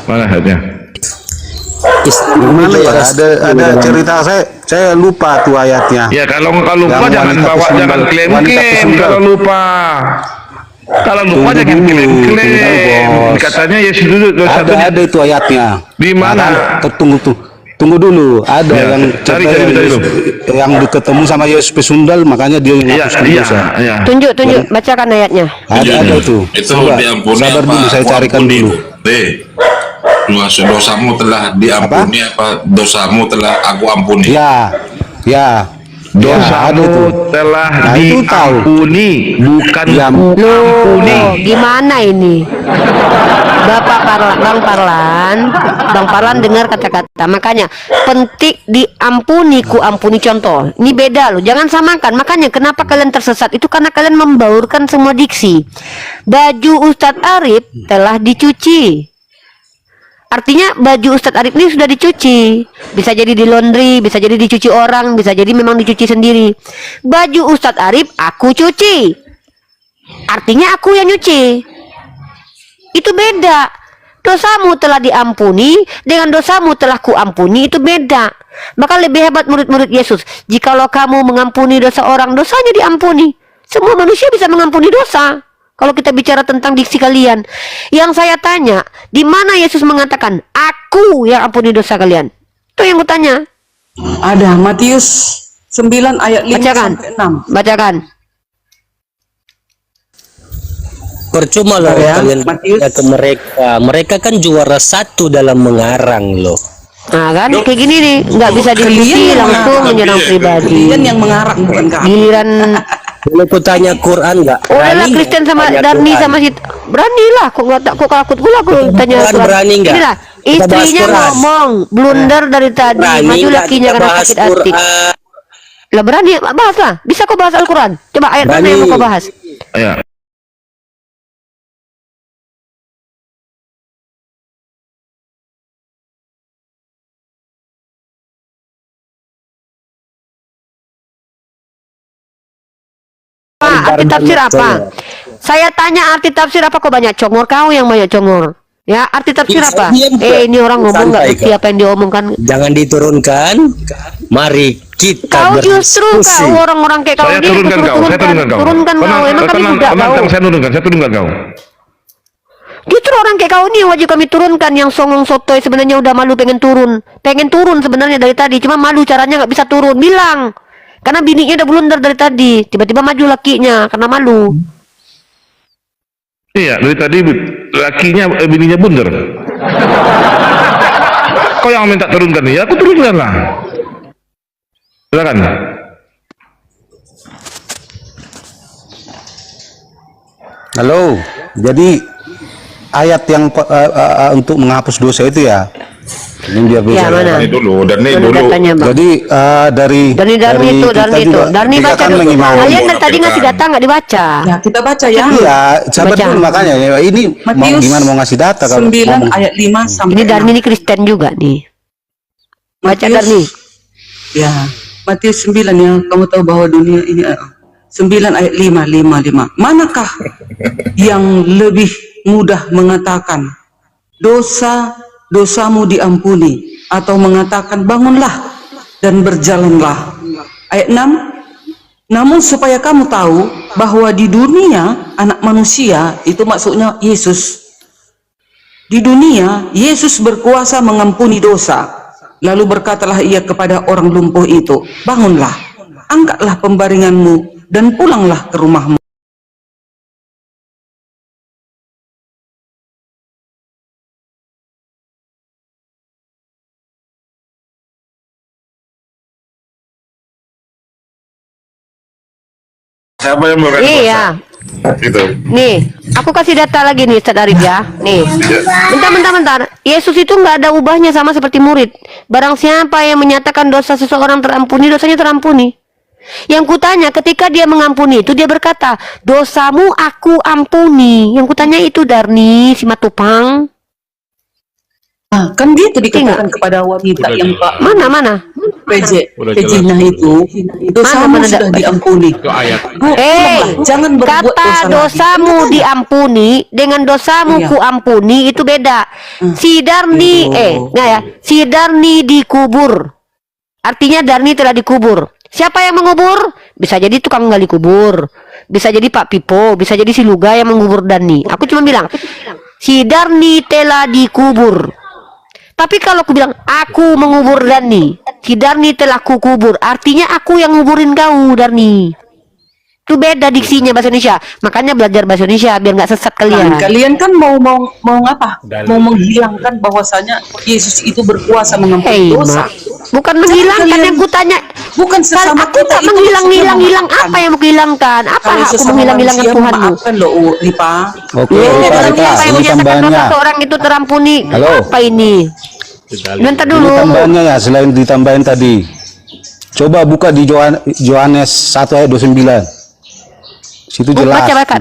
Mana ayatnya? Gimana ya? Ada cerita saya lupa tuh ayatnya. Ya kalau lupa Yang jangan wanita bawa, pesundal. jangan klaim Wanita pesundal. kalau lupa. Kalau lupa Tunggu jangan dulu, klaim. tunggu, Bos. Katanya Yesus dulu dosa Ada itu ayatnya. Di mana? Tunggu dulu. Ada Ya, yang cari Yesus, dulu. yang ketemu sama Yesus pesundal, makanya dia yang hapuskan dosa. Iya. Tunjuk, bacakan ayatnya. Ada itu. Itu Coba, diampuni sabar apa? dulu, saya Aku carikan ampuni dulu. itu. Dosamu telah diampuni apa? Dosamu telah aku ampuni. Ya. Dosamu ada itu. telah Nah, itu tahu. diampuni, bukan Ya. ku ampuni. Loh, gimana ini? Bang Parlan dengar kata-kata. Makanya penting diampuni, ku ampuni, contoh. Ini beda loh, jangan samakan. Makanya kenapa kalian tersesat? Itu karena kalian membaurkan semua diksi. Baju Ustadz Arif telah dicuci. Artinya baju Ustadz Arif ini sudah dicuci. Bisa jadi di laundry, bisa jadi dicuci orang, bisa jadi memang dicuci sendiri. Baju Ustadz Arif aku cuci. Artinya aku yang nyuci. Itu beda. Dosamu telah diampuni dengan dosamu telah kuampuni, itu beda. Maka lebih hebat murid-murid Yesus. Jikalau kamu mengampuni dosa orang, dosanya diampuni. Semua manusia bisa mengampuni dosa. Kalau kita bicara tentang diksi kalian, yang saya tanya, di mana Yesus mengatakan, aku yang ampuni dosa kalian? Itu yang kutanya. Ada Matius 9 ayat 5 Bacakan. sampai 6. Bacakan. Percuma loh Ya, kalian Matius. ke mereka. Mereka kan juara satu dalam mengarang loh. Nah kan, kayak gini nih, nggak bisa diskusi, langsung menyerang pribadi. Kalian yang mengarang, bukan kami. Giliran Kalau aku tanya Quran nggak? udahlah Kristen sama Tanya Darni Quran. sama si beranilah, kok nggak kok takut pula aku tanya Quran berani nggak? Inilah, Kita bahas istrinya Quran. ngomong blunder dari tadi, Berani maju nggak lakinya kita karena bahas sakit hati. Quran? Lah berani, bahas lah. Bisa kau bahas Al-Quran? Coba ayat mana Berani. yang mau kau bahas? Ya. Arti tafsir apa? Saya tanya arti tafsir apa, kok banyak congor, kau yang banyak congor. Ya, arti tafsir Bisa apa? diam, Kak. Ini orang ngomong nggak Santai, ngerti Kak. apa yang diomongkan. Jangan diturunkan. Mari kita Kau justru berdiskusi. kau orang-orang kayak kau Saya ini turunkan kau. turunkan kau. Emang kami budak kau. Saya turunkan kau. Justru orang kayak kau ini yang wajib kami turunkan, yang songong sotoy sebenarnya udah malu pengen turun sebenarnya dari tadi, cuma malu caranya nggak bisa turun, bilang karena bininya udah blunder dari tadi, tiba-tiba maju lakinya karena malu. Iya, dari tadi lakinya bininya bundar. Kau yang minta turunkan ya, aku turunkan lah. Silakan. Halo. Jadi ayat yang untuk menghapus dosa itu ya. Ini biar Ya, bicara. mana? Ini dulu dan ini Mana dulu. datanya, Bang? Jadi dari Darni kita itu. juga, Darni kita baca kan dulu. mengimbau. Kalian dari tadi ngasih data nggak dibaca. Ya, kita baca ya. Iya, sabar Baca. dulu makanya. Ini mau Matius gimana mau ngasih data kalau 9 ngomong. ayat 5 sampai Ini 6. Darni ini Kristen juga nih. Baca Matius. Darni. Ya, Matius 9 ya. Kamu tahu bahwa dunia ini 9 ayat 5. Manakah yang lebih mudah mengatakan dosamu diampuni, atau mengatakan bangunlah dan berjalanlah? Ayat 6. Namun supaya kamu tahu bahwa di dunia anak manusia, itu maksudnya Yesus, di dunia Yesus berkuasa mengampuni dosa. Lalu berkatalah ia kepada orang lumpuh itu, bangunlah, angkatlah pembaringanmu dan pulanglah ke rumahmu. Siapa yang melakukan Iya. Itu. Nih, aku kasih data lagi nih Ustadz Arif ya. Nih, bentar. Yesus itu nggak ada ubahnya, sama seperti murid. Barang siapa yang menyatakan dosa seseorang terampuni, dosanya terampuni. Yang kutanya, ketika dia mengampuni itu, dia berkata, dosamu aku ampuni. Yang kutanya itu Darni, si Matupang. Nah, kan gitu dikatakan kepada wanita yang Pak Mana? Pejina itu dosamu Mana? sudah diampuni. Bu, jangan berbuat Kata dosamu diampuni dengan dosamu Iya. kuampuni itu beda. Si Darni nggak ya? Si Darni dikubur. Artinya Darni telah dikubur. Siapa yang mengubur? Bisa jadi tukang gali kubur. Bisa jadi Pak Pipo, bisa jadi si Luga yang mengubur Darni. Aku cuma bilang si Darni telah dikubur. Tapi kalau aku bilang aku mengubur Darni, si Darni telah kubur, artinya aku yang nguburin kau, Darni. Itu beda diksinya bahasa Indonesia. Makanya belajar bahasa Indonesia biar nggak sesat kalian. Kalian kan mau apa? Mau menghilangkan bahwasanya Yesus itu berkuasa mengampuni dosa. Bukan menghilangkan yang ku tanya. Bukan sesama Aku tak menghilang-hilang apa yang mau hilangkan? Apa aku menghilang-hilangkan Tuhanmu? Maafkan loh, Ripa. Oke, Siapa Ripa, yang ini menyatakan tambahannya. dosa seorang itu terampuni? Halo. Apa ini? Bentar Ini dulu. tambahannya ya, selain ditambahin tadi. Coba buka di Yohanes 1 ayat 29. Situ jelas. Bacakan.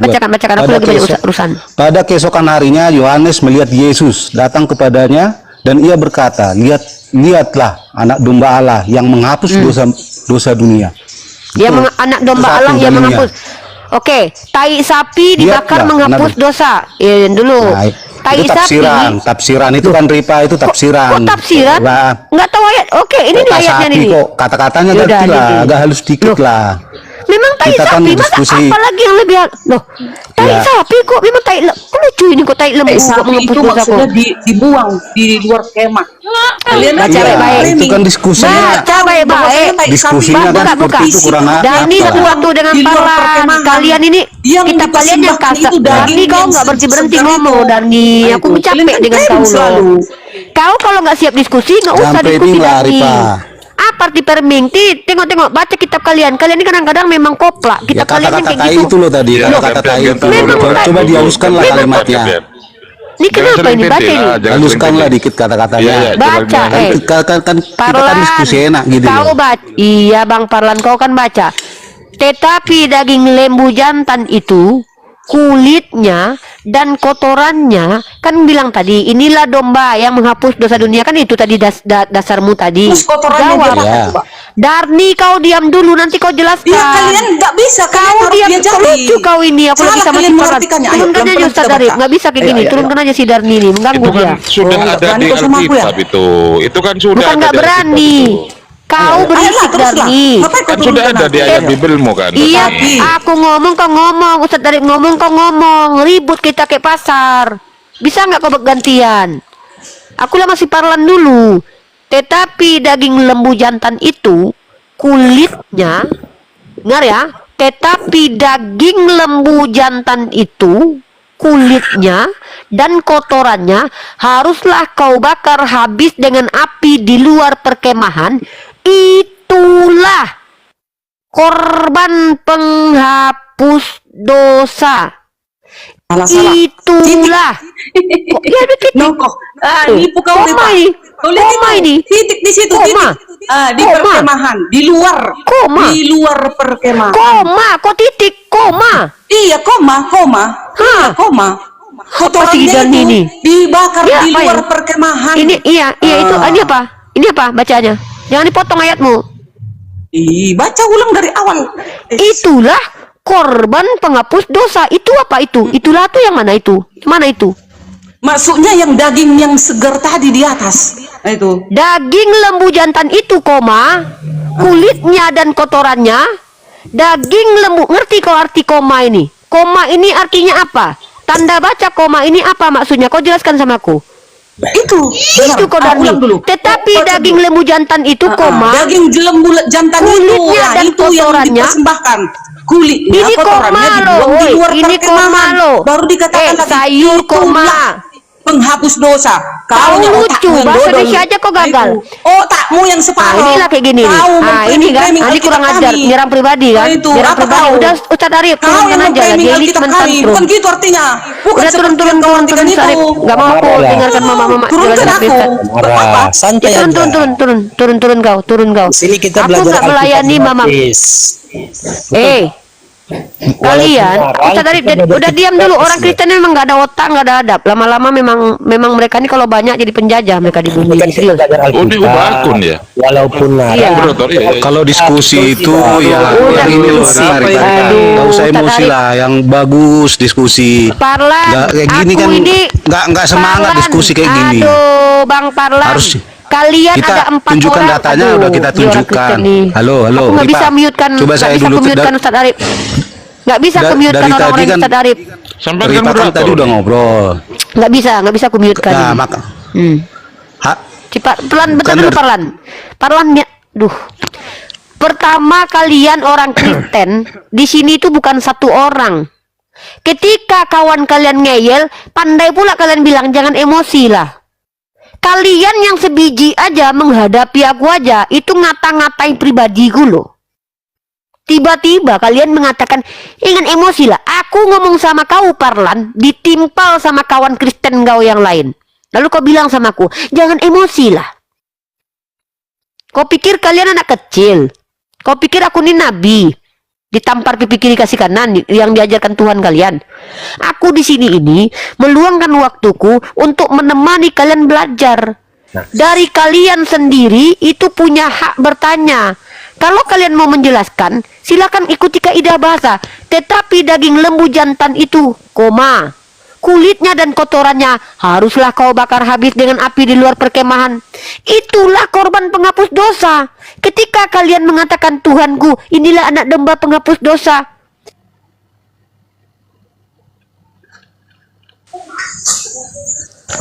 Aku lagi banyak urusan. Pada keesokan harinya Yohanes melihat Yesus datang kepadanya dan ia berkata, lihatlah anak domba Allah yang menghapus dosa dunia. Anak domba Satu Allah yang dalilnya. menghapus. Oke, tai sapi dibakar Lihatlah, menghapus kenapa? dosa. Dulu. Nah, Tai itu tafsiran, sapi. tafsiran itu kan Ripa, itu tafsiran. Kok tafsiran? Nah, Nggak tahu ayat. Oke, ini nih kata ayatnya sapi nih. kok, kata-katanya Yaudah, ganti lah, nih. agak halus dikit lah. Memang tai Kita kan sapi, masa diskusi. apalagi yang lebih loh. Tai Ya. sapi kok memang tai kok lucu ini kok tai lembu kok Sapi menghapus itu dosa kok. maksudnya dibuang di luar kemah. Kalian Baca aja baik-baik. Itu kan diskusinya. Baca baik-baik. Diskusinya kan Buka. seperti itu kurang Dan ini apa. sesuatu dengan Di luar Parlan. perkemahan. Kalian ini Yang kita kalian yang dipersembahkan kasar. itu Dan daging ini kau yang nggak berhenti segar ngomong. itu. Dan aku Ayo, capek kalian dengan klaim kau selalu. loh. Kau kalau nggak siap diskusi nggak usah Sampai diskusi inilah, lagi. Ripa. Apa arti perming? Tengok baca kitab kalian. Kalian ini kadang-kadang memang koplak. Ya Kitab kalian yang kata-kata kayak gitu. itu loh tadi, Ya, kata-kata gantian, itu. gantian. Memang Coba dihaluskanlah memang- kalimatnya. Ini kenapa ini? Baca ini. Haluskanlah dikit Iya, kata-katanya. Baca, Kan kita kan Parlan, diskusi enak gitu kau loh. baca. Iya Bang Parlan, kau kan baca. Tetapi daging lembu jantan itu kulitnya dan kotorannya kan bilang tadi inilah domba yang menghapus dosa dunia, kan itu tadi dasarmu tadi. Terus kotorannya Jawab. dia Ya. Pak. Darni, kau diam dulu, nanti kau jelaskan. Ya kalian nggak bisa, Kau kalian harus diam, diajari. kau lucu kau ini. Aku Salah lagi sama kalian si Parlan. mengartikannya. Ayo, Turunkan aja pelan-pelan Ustaz kita Arif, baca. nggak bisa kayak gini. Turunkan aja si Darni ini, mengganggu Itu kan dia. sudah Oh, ada berani di kau sama aku ya? Alkitab itu kan sudah Bukan ada nggak di Alkitab berani. itu. Kau berisik Ayolah, teruslah. Darni. Ngapain kau Kan sudah turunkan ada aku? di ayat Bibelmu kan. Iya, Tapi aku ngomong kau ngomong, Ustaz Darif ngomong kau ngomong, ribut kita kayak pasar. Bisa nggak kau bergantian? Aku lah masih Parlan dulu. Tetapi daging lembu jantan itu kulitnya, dengar ya. Tetapi daging lembu jantan itu kulitnya dan kotorannya haruslah kau bakar habis dengan api di luar perkemahan. Itulah korban penghapus dosa. salah. Itulah. Kok dia ada titik? Nongkok. Tuh, Nipu kau koma Ripa. ini. Kau lihat Koma itu? ini. Titik di situ. Koma. Titik. Di Koma. perkemahan, di luar. Koma. Di luar perkemahan. Koma, kok titik? Koma. Iya, koma. Hah. Koma. Kotorannya dan itu ini? dibakar Ya, di apa luar ini? perkemahan. Ini itu ini apa? Ini apa bacanya? Jangan dipotong ayatmu. Baca ulang dari awal. Itulah korban penghapus dosa. Itu apa itu? Itulah tuh yang mana itu? Mana itu? Maksudnya yang daging yang segar tadi di atas. Nah, itu. Daging lembu jantan itu, koma, kulitnya dan kotorannya. Daging lembu, ngerti kau arti koma ini? Koma ini artinya apa? Tanda baca koma ini apa maksudnya? Kau jelaskan sama aku. Itu. Itu kau Darni. ulang dulu. Tetapi Baca daging dulu. lembu jantan itu, koma, Daging lembu jantan itu, kulitnya dan itu yang kotorannya. dipersembahkan. Kulitnya, Ini kotorannya koma dibuang loh, di luar ini perkemahan. koma loh. Baru dikatakan lagi, sayur itulah koma. penghapus dosa. Kau nya lucu, otakmu yang bahasa dodol. Indonesia aja kau gagal. Itu. Otakmu yang separuh. inilah kayak gini nih. Kau Ini kan, memframing ini kurang Alkitab ajar, kami. nyerang pribadi kan? Itu, Nyerang apa pribadi. kau? Udah Ustaz Arif, Kau turunkan yang aja lah. memframing Jadi Alkitab cuma kami. tantrum. Bukan gitu artinya. Bukan Udah seperti yang kau artikan Ustaz Arif. itu. Nggak mau aku dengarkan mama-mama Turunkan jelas-jelas aku. Ustaz. Marah, santai aja. Turun kau. Di sini kita Aku belajar nggak melayani Alkitab mama. gratis. Eh, Kalian, Ustaz Arif, udah diam dulu. Orang Kristen memang nggak ada otak, nggak ada adab. Lama-lama memang mereka ini kalau banyak jadi penjajah mereka di bumi ini. Serius. Oh, diubah akun ya? Walaupun Iya. Moderator, iya. Kalau diskusi itu ya Udah, yang ini loh, diskusi. nggak usah Ustaz emosi Arif. lah, yang bagus diskusi. Parlan, Nggak kayak gini aku kan ini nggak semangat Parlan. diskusi kayak gini. Aduh, Bang Parlan. Harus kalian kita ada 4 tunjukkan orang. datanya, Aduh, udah kita ini orang tunjukkan. Kristen nih. Halo, Aku nggak Ripa. bisa mute-kan. Coba Nggak saya bisa dulu mute-kan Ustaz Arif. Nggak bisa Da- mute-kan dari orang-orang tadi kan- Ustaz Arif. Sampai kan Ripa kan moderator. tadi udah ngobrol. Nggak bisa aku mute-kan. Nah, ini. maka ha- Cepat, pelan, bentar Kan dulu dari- Parlan ya. Duh. Pertama, kalian orang Kristen di sini itu bukan satu orang. Ketika kawan kalian ngeyel, pandai pula kalian bilang jangan emosi lah. Kalian yang sebiji aja menghadapi aku aja itu ngata-ngatain pribadiku loh. Tiba-tiba kalian mengatakan ingin emosi lah. Aku ngomong sama kau Parlan, ditimpal sama kawan Kristen kau yang lain. Lalu kau bilang sama aku, jangan emosi lah. Kau pikir kalian anak kecil? Kau pikir aku ini nabi? Ditampar pipi kiri kasih kanan yang diajarkan Tuhan kalian. Aku di sini ini meluangkan waktuku untuk menemani kalian belajar. Dari kalian sendiri itu punya hak bertanya. Kalau kalian mau menjelaskan, silakan ikuti kaidah bahasa. Tetapi daging lembu jantan itu, kulitnya dan kotorannya haruslah kau bakar habis dengan api di luar perkemahan. Itulah korban penghapus dosa. Ketika kalian mengatakan Tuhanku, inilah anak domba penghapus dosa.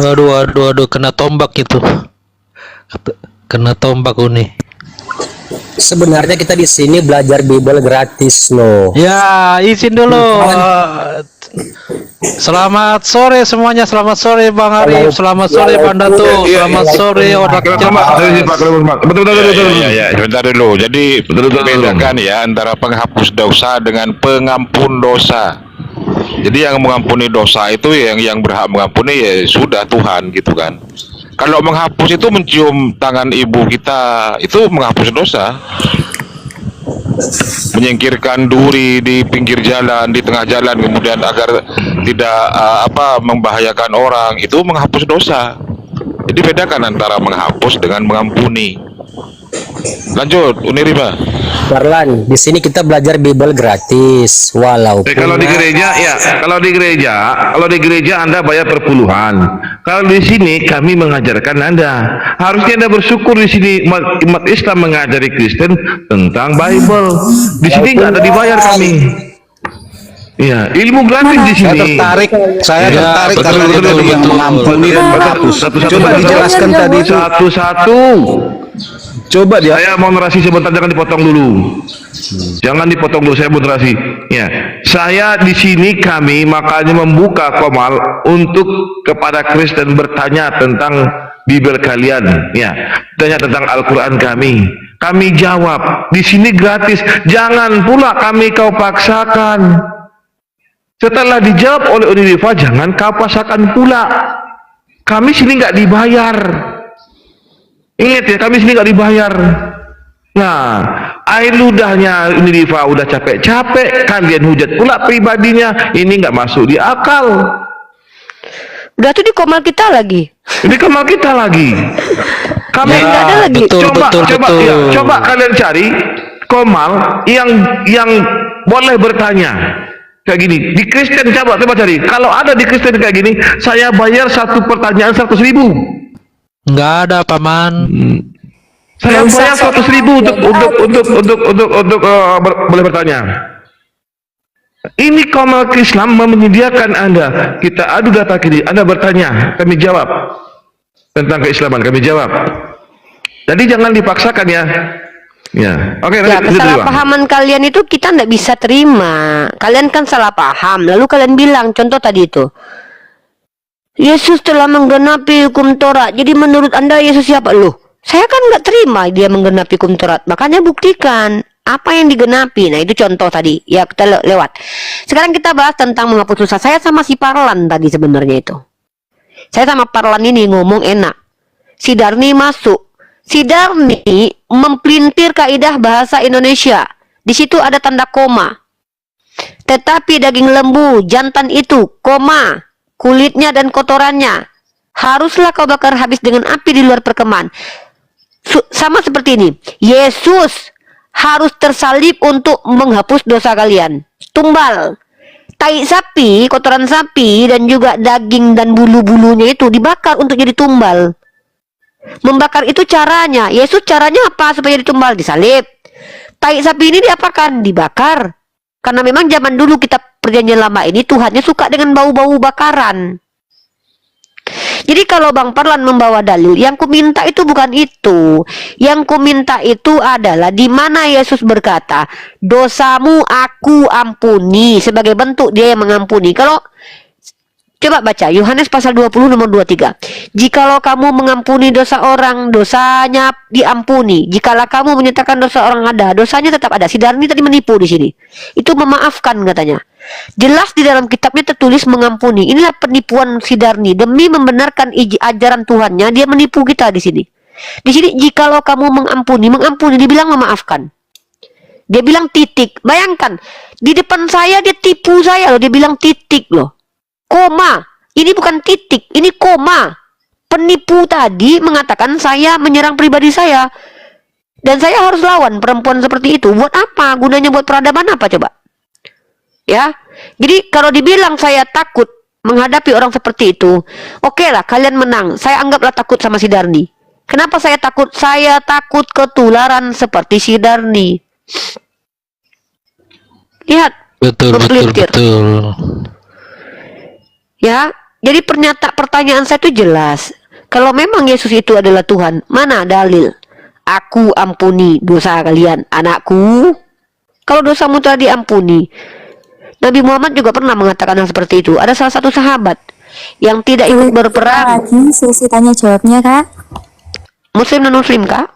Aduh, kena tombak itu. Kena tombak nih. sebenarnya kita di sini belajar Bible gratis loh. Ya, izin dulu. Selamat sore semuanya. Selamat sore Bang Arif. Selamat sore Bang Datuk. Selamat sore Odak Betul. Ya, sebentar dulu. Jadi bedakan ya antara penghapus dosa dengan pengampun dosa. Jadi yang mengampuni dosa itu yang berhak mengampuni ya sudah Tuhan gitu kan. Kalau menghapus itu mencium tangan ibu kita, itu menghapus dosa. Menyingkirkan duri di pinggir jalan, di tengah jalan, kemudian agar tidak membahayakan orang, itu menghapus dosa. Jadi bedakan antara menghapus dengan mengampuni. Lanjut, Uniriba. Parlan, di sini kita belajar Bible gratis, walaupun Kalau di gereja Anda bayar per puluhan. Kalau di sini kami mengajarkan Anda. Harusnya Anda bersyukur di sini umat Islam mengajari Kristen tentang Bible. Di sini nggak ada dibayar kami. Iya, ilmu gratis di sini. Saya tertarik betul, karena betul, itu yang betul. mengampuni dan menghapus. Coba dijelaskan tadi itu. Satu-satu. Coba dia. Saya mau narasi sebentar, jangan dipotong dulu. Jangan dipotong dulu, saya mau narasi. Ya, saya di sini kami makanya membuka komal untuk kepada Kristen bertanya tentang Bible kalian. Ya, tanya tentang Al-Quran kami. Kami jawab. Di sini gratis. Jangan pula kami kau paksakan. Setelah dijawab oleh Uniriva, jangan kau paksakan pula. Kami sini nggak dibayar. Ingat ya, kami sini nggak dibayar. Nah, air ludahnya Uniriva udah capek-capek, kalian hujat pula pribadinya, ini nggak masuk di akal. Udah tuh di komal kita lagi. Ini kemal kita lagi. Kami Nggak ada lagi. coba kalian cari komal yang boleh bertanya. Kayak gini, di Kristen coba cari. Kalau ada di Kristen kayak gini, saya bayar satu pertanyaan 100.000. Nggak ada paman. Saya bayar 100.000 untuk boleh bertanya. Ini Komal Islam menyediakan Anda. Kita adu data kini. Anda bertanya, kami jawab tentang keislaman. Kami jawab. Jadi jangan dipaksakan ya. Ya, oke. Ya, kesalahpahaman kalian itu kita nggak bisa terima. Kalian kan salah paham. Lalu kalian bilang, contoh tadi itu, Yesus telah menggenapi hukum Taurat. Jadi menurut Anda Yesus siapa? Loh, saya kan nggak terima dia menggenapi hukum Taurat. Makanya buktikan apa yang digenapi. Nah, itu contoh tadi. Ya, kita lewat. Sekarang kita bahas tentang menghapus dosa. Saya sama si Parlan tadi sebenarnya itu. Saya sama Parlan ini ngomong enak. Si Darni masuk. Si Darni mempelintir kaidah bahasa Indonesia. Di situ ada tanda koma. Tetapi daging lembu jantan itu, kulitnya dan kotorannya haruslah kau bakar habis dengan api di luar perkemahan. Sama seperti ini, Yesus harus tersalib untuk menghapus dosa kalian. Tumbal, tai sapi, kotoran sapi, dan juga daging dan bulu-bulunya itu dibakar untuk jadi tumbal. Membakar itu caranya. Yesus caranya apa supaya ditumbal? Disalib. Tai sapi ini diapakan? Dibakar. Karena memang zaman dulu kitab perjanjian lama ini Tuhannya suka dengan bau-bau bakaran. Jadi kalau Bang Parlan membawa dalil, yang ku minta itu bukan itu. Yang ku minta itu adalah di mana Yesus berkata, dosamu aku ampuni, sebagai bentuk dia yang mengampuni. Kalau coba baca Yohanes pasal 20 nomor 23. Jikalau kamu mengampuni dosa orang, dosanya diampuni. Jikalau kamu menyatakan dosa orang ada, dosanya tetap ada. Si Darni tadi menipu di sini. Itu memaafkan katanya. Jelas di dalam kitabnya tertulis mengampuni. Inilah penipuan si Darni demi membenarkan ajaran Tuhannya, dia menipu kita di sini. Di sini jikalau kamu mengampuni, dibilang memaafkan. Dia bilang titik. Bayangkan, di depan saya dia tipu saya loh, dia bilang titik loh. Koma, ini bukan titik, ini koma. Penipu tadi mengatakan saya menyerang pribadi saya. Dan saya harus lawan perempuan seperti itu. Buat apa? Gunanya buat peradaban apa coba? Ya, jadi kalau dibilang saya takut menghadapi orang seperti itu, oke lah, kalian menang. Saya anggaplah takut sama si Darni. Kenapa saya takut? Saya takut ketularan seperti si Darni. Lihat, Betul. ya, jadi pertanyaan saya itu jelas. Kalau memang Yesus itu adalah Tuhan, mana dalil? Aku ampuni dosa kalian, anakku. Kalau dosamu telah diampuni. Nabi Muhammad juga pernah mengatakan hal seperti itu. Ada salah satu sahabat yang tidak ikut berperang. Lagi sesi tanya jawabnya, Kak. Muslim non Muslim, Kak?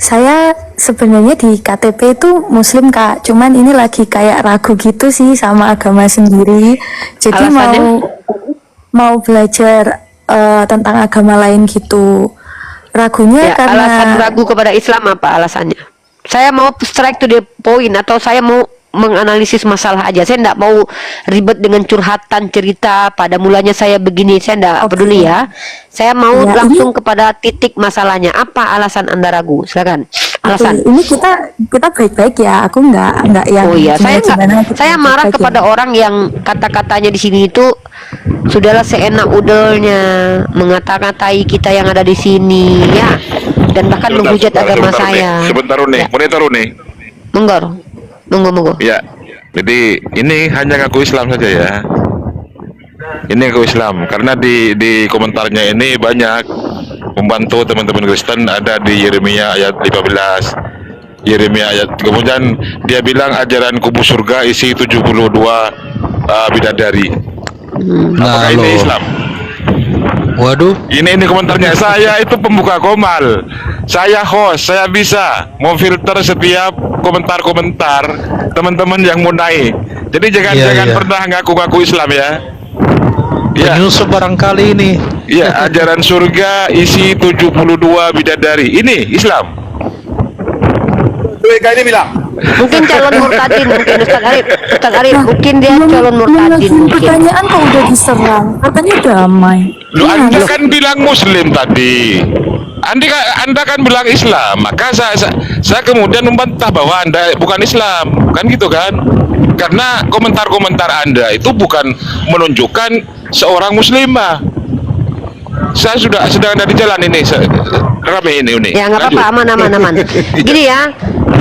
Saya sebenarnya di KTP itu Muslim, Kak. Cuman ini lagi kayak ragu gitu sih sama agama sendiri. Jadi Alasannya? mau belajar tentang agama lain gitu. Ragunya Ya, karena alasan ragu kepada Islam apa alasannya? Saya mau strike to the point, atau saya mau menganalisis masalah aja. Saya tidak mau ribet dengan curhatan cerita. Pada mulanya saya begini, saya tidak peduli ya. Saya mau Ya, langsung kepada titik masalahnya. Apa alasan Anda ragu? Silakan. Alasan. ini kita baik-baik ya. Aku nggak yang Oh iya, saya gimana-gimana gitu. saya marah Baik-baik kepada ya. orang yang kata-katanya di sini itu sudahlah seenak udelnya mengata-katai kita yang ada di sini ya, dan bahkan menghujat agama saya. Sebentar nih, Ya. monitor nih. Monggo. Ya, jadi ini hanya ngaku Islam saja ya. Ini ngaku Islam karena di komentarnya ini banyak membantu teman-teman Kristen. Ada di Yeremia ayat 15, Yeremia ayat, kemudian dia bilang ajaran kubu surga isi 72 bidadari. Apakah ini Islam? Waduh. Ini komentarnya. Saya itu pembuka komal, saya host, saya bisa memfilter setiap komentar-komentar teman-teman yang mau naik. Jadi jangan pernah ngaku-ngaku Islam ya. Penyusup barangkali ini. Ya, ajaran surga isi 72 bidadari. Ini Islam. Ini bilang. Mungkin calon murtadin, mungkin Ustaz Arif, mungkin dia calon murtadin mungkin. Pertanyaan kok udah diserang, katanya damai. Lu Anda kan bilang Muslim tadi. Anda kan bilang Islam, maka saya kemudian membantah bahwa Anda bukan Islam, kan gitu kan? Karena komentar-komentar Anda itu bukan menunjukkan seorang muslimah. Saya sedang ada di jalan ini, rame ini. Ya nggak apa-apa, aman. Gini ya,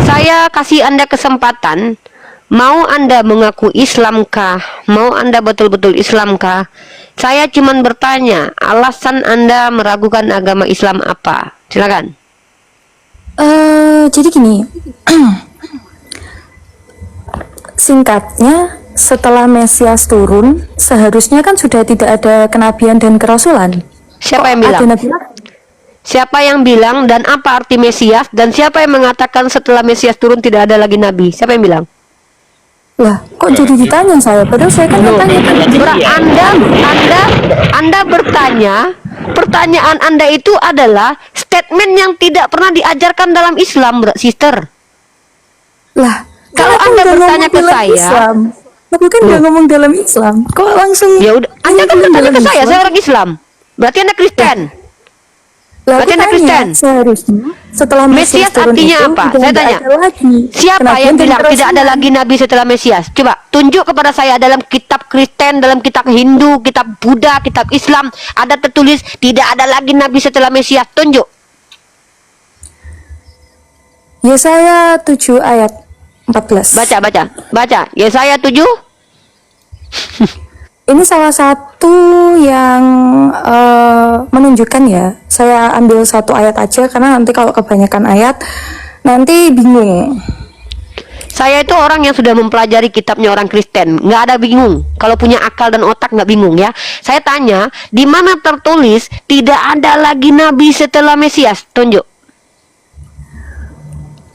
saya kasih Anda kesempatan. Mau Anda mengaku Islamkah? Mau Anda betul-betul Islamkah? Saya cuman bertanya, alasan Anda meragukan agama Islam apa? Silakan. Jadi gini, singkatnya, setelah Mesias turun, seharusnya kan sudah tidak ada kenabian dan kerasulan. Siapa yang bilang? Siapa yang bilang dan apa arti Mesias? Dan siapa yang mengatakan setelah Mesias turun tidak ada lagi nabi? Siapa yang bilang? Lah, kok jadi ditanya saya? Padahal saya kan bertanya. Anda bertanya, pertanyaan Anda itu adalah statement yang tidak pernah diajarkan dalam Islam, sister. Lah, Kalau Kan aku Anda udah bertanya ngomong ke dalam saya, Islam. Aku kan udah ngomong dalam Islam. Kok langsung ya udah, Anda kan ngomong bertanya dalam ke saya Islam? orang Islam. Berarti Anda Kristen. Lah, berarti aku Anda tanya, Kristen. seharusnya setelah Mesias turun artinya itu, apa? udah Saya nggak tanya. ada lagi. Siapa Kenabian yang dan bilang tidak ada kerasulan. lagi nabi setelah Mesias? Coba tunjuk kepada saya dalam kitab Kristen, dalam kitab Hindu, kitab Buddha, kitab Islam ada tertulis tidak ada lagi nabi setelah Mesias. Tunjuk. Yesaya 7 ayat 14. Baca. Yesaya 7. Ini salah satu yang menunjukkan ya. Saya ambil satu ayat aja karena nanti kalau kebanyakan ayat nanti bingung. Saya itu orang yang sudah mempelajari kitabnya orang Kristen, nggak ada bingung. Kalau punya akal dan otak nggak bingung ya. Saya tanya, di mana tertulis tidak ada lagi nabi setelah Mesias? Tunjuk.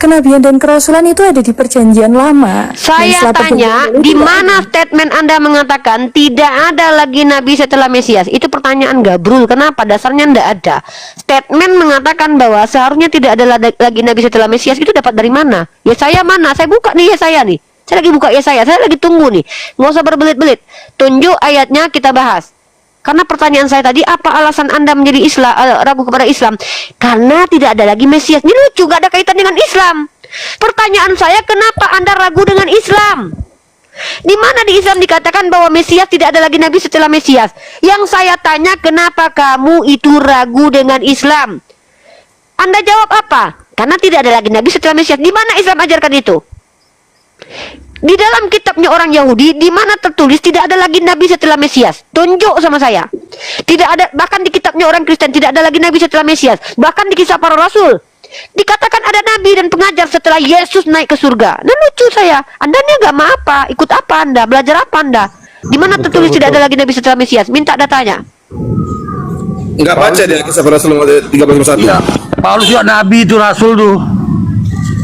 Kenabian dan kerasulan itu ada di perjanjian lama. Dan Saya setelah tanya, perjanjian baru di tidak mana ada. statement Anda mengatakan tidak ada lagi nabi setelah Mesias? Itu pertanyaan gabrul. Kenapa? Dasarnya tidak ada. Statement mengatakan bahwa seharusnya tidak ada lagi nabi setelah Mesias. Itu dapat dari mana? Yesaya mana? Saya buka nih Yesaya nih. Saya lagi buka Yesaya. Saya lagi tunggu nih. Nggak usah berbelit-belit. Tunjuk ayatnya, kita bahas. Karena pertanyaan saya tadi, apa alasan Anda menjadi ragu kepada Islam? Karena tidak ada lagi Mesias. Ini lucu, gak ada kaitan dengan Islam. Pertanyaan saya, kenapa Anda ragu dengan Islam? Di mana di Islam dikatakan bahwa Mesias tidak ada lagi Nabi setelah Mesias? Yang saya tanya, kenapa kamu itu ragu dengan Islam? Anda jawab apa? Karena tidak ada lagi Nabi setelah Mesias. Di mana Islam ajarkan itu? Di dalam kitabnya orang Yahudi, di mana tertulis tidak ada lagi nabi setelah Mesias? Tunjuk sama saya. Tidak ada, bahkan di kitabnya orang Kristen tidak ada lagi nabi setelah Mesias. Bahkan di kisah para rasul dikatakan ada nabi dan pengajar setelah Yesus naik ke surga. Nah lucu saya. Anda ini agama apa? Ikut apa Anda? Belajar apa Anda? Di mana tertulis tidak ada lagi nabi setelah Mesias? Minta datanya. Enggak baca dia kisah para rasul 13:1. Ya, Paulus juga nabi itu rasul tuh.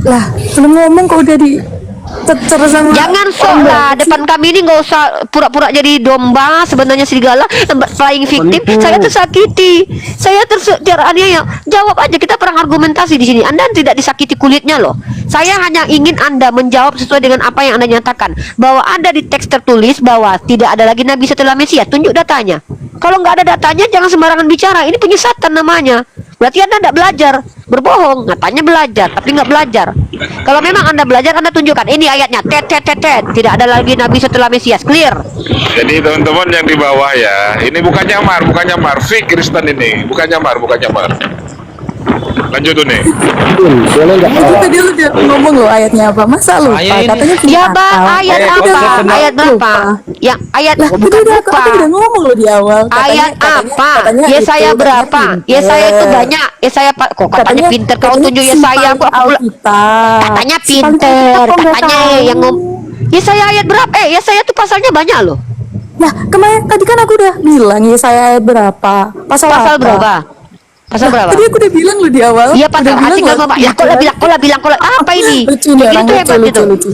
Lah, belum ngomong kok udah di tecer sama. Jangan sok lah, depan kami ini nggak usah pura-pura jadi domba, sebenarnya serigala, flying victim. Saya tersakiti, saya teraniaya. Jawab aja, kita perang argumentasi di sini. Anda tidak disakiti kulitnya loh. Saya hanya ingin Anda menjawab sesuai dengan apa yang Anda nyatakan, bahwa ada di teks tertulis bahwa tidak ada lagi nabi setelah Mesias. Tunjuk datanya. Kalau nggak ada datanya, jangan sembarangan bicara. Ini penyesatan namanya. Berarti Anda tidak belajar, berbohong. Katanya belajar, tapi nggak belajar. Kalau memang Anda belajar, Anda tunjukkan. Ini ayatnya, tidak ada lagi nabi setelah Mesias. Clear. Jadi teman-teman yang di bawah ya, ini bukan nyamar, fik Kristen ini, bukan nyamar. Lanjut tuh nih. Itu tadi lu udah ngomong lo ayatnya apa? Masa lupa? Katanya punya Ya akal. ayat apa? Ayat berapa? Ya ayat Lah, itu lupa. aku udah ngomong lo di awal. Ayat apa? Yesaya berapa? Yesaya itu banyak. Yesaya kok katanya pinter, kau tunjuk Yesaya. Katanya pinter, katanya yang Yesaya ayat berapa? Yesaya itu pasalnya banyak loh. Nah, kemarin tadi kan aku udah bilang Yesaya ayat berapa? Pasal berapa? Pasal berapa? Tadi aku udah bilang lo di awal. Iya pasal hati kamu Pak. Ya kau lah bilang apa ini? Lucu nih Begini orang, tuh hebat gitu. lucu.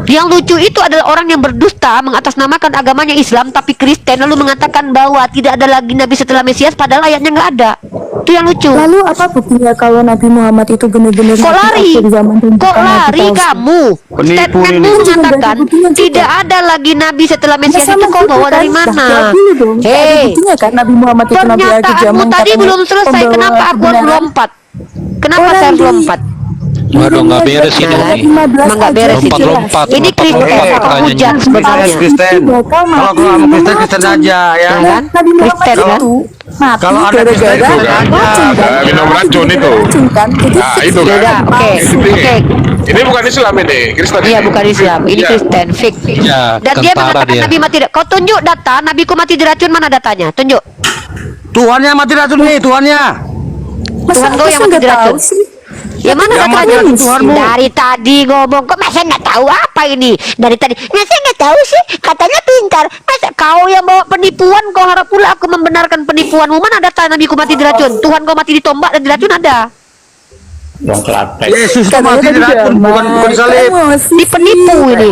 Yang lucu itu adalah orang yang berdusta mengatasnamakan agamanya Islam tapi Kristen, lalu mengatakan bahwa tidak ada lagi nabi setelah Mesias padahal ayatnya nggak ada. Itu yang lucu. Lalu apa buktinya kalau Nabi Muhammad itu benar-benar Kok lari? di zaman Kok lari kamu? Statementmu mengatakan tidak ada lagi nabi setelah Mesias. Itu kau bawa dari mana? Hei, buktinya kan Nabi Muhammad itu Nabi akhir pernyataanmu zaman tadi katanya belum selesai. pembawa Kenapa aku harus kebenaran. lompat? Kenapa saya harus lompat? Waduh, nggak beres ini. Emang nggak beres itu. Lompat. Ini Kristen penghujat sebenarnya. Kristen. Kalau kamu Kristen, Kristen aja ya. Kan? Nabi Muhammad Kristen kan? itu mati Kalau ada Kristen gara-gara juga racun kan? minum racun itu. Racun kan? Jadi Nah, itu kan. Beda, oke. Ini bukan Islam ini, Kristen. Iya bukan Islam, ini Iya. Kristen, fake. Ya, Dan dia kentara mengatakan dia. Nabi mati. Kau tunjuk data Nabiku mati diracun, mana datanya? Tunjuk. Tuhannya mati racun nih, Tuhannya. Tuhan kau yang mati diracun. Ya mana Yang datanya? mati Tuhanmu. Dari tadi ngomong, kok masa nggak tahu apa ini? Dari tadi, masa nggak tahu sih? Katanya pintar. Masa kau yang bawa penipuan, kau harap pula aku membenarkan penipuanmu? Mana data Nabiku mati diracun? Tuhan kau mati ditombak dan diracun ada. Yesus itu mati diracun, bukan salib. Ini penipu ini.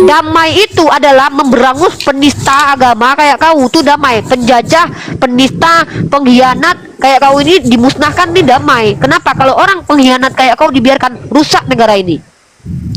Damai itu adalah memberangus penista agama kayak kau tuh damai. Penjajah, penista, pengkhianat kayak kau ini dimusnahkan nih damai. Kenapa? Kalau orang pengkhianat kayak kau dibiarkan rusak negara ini.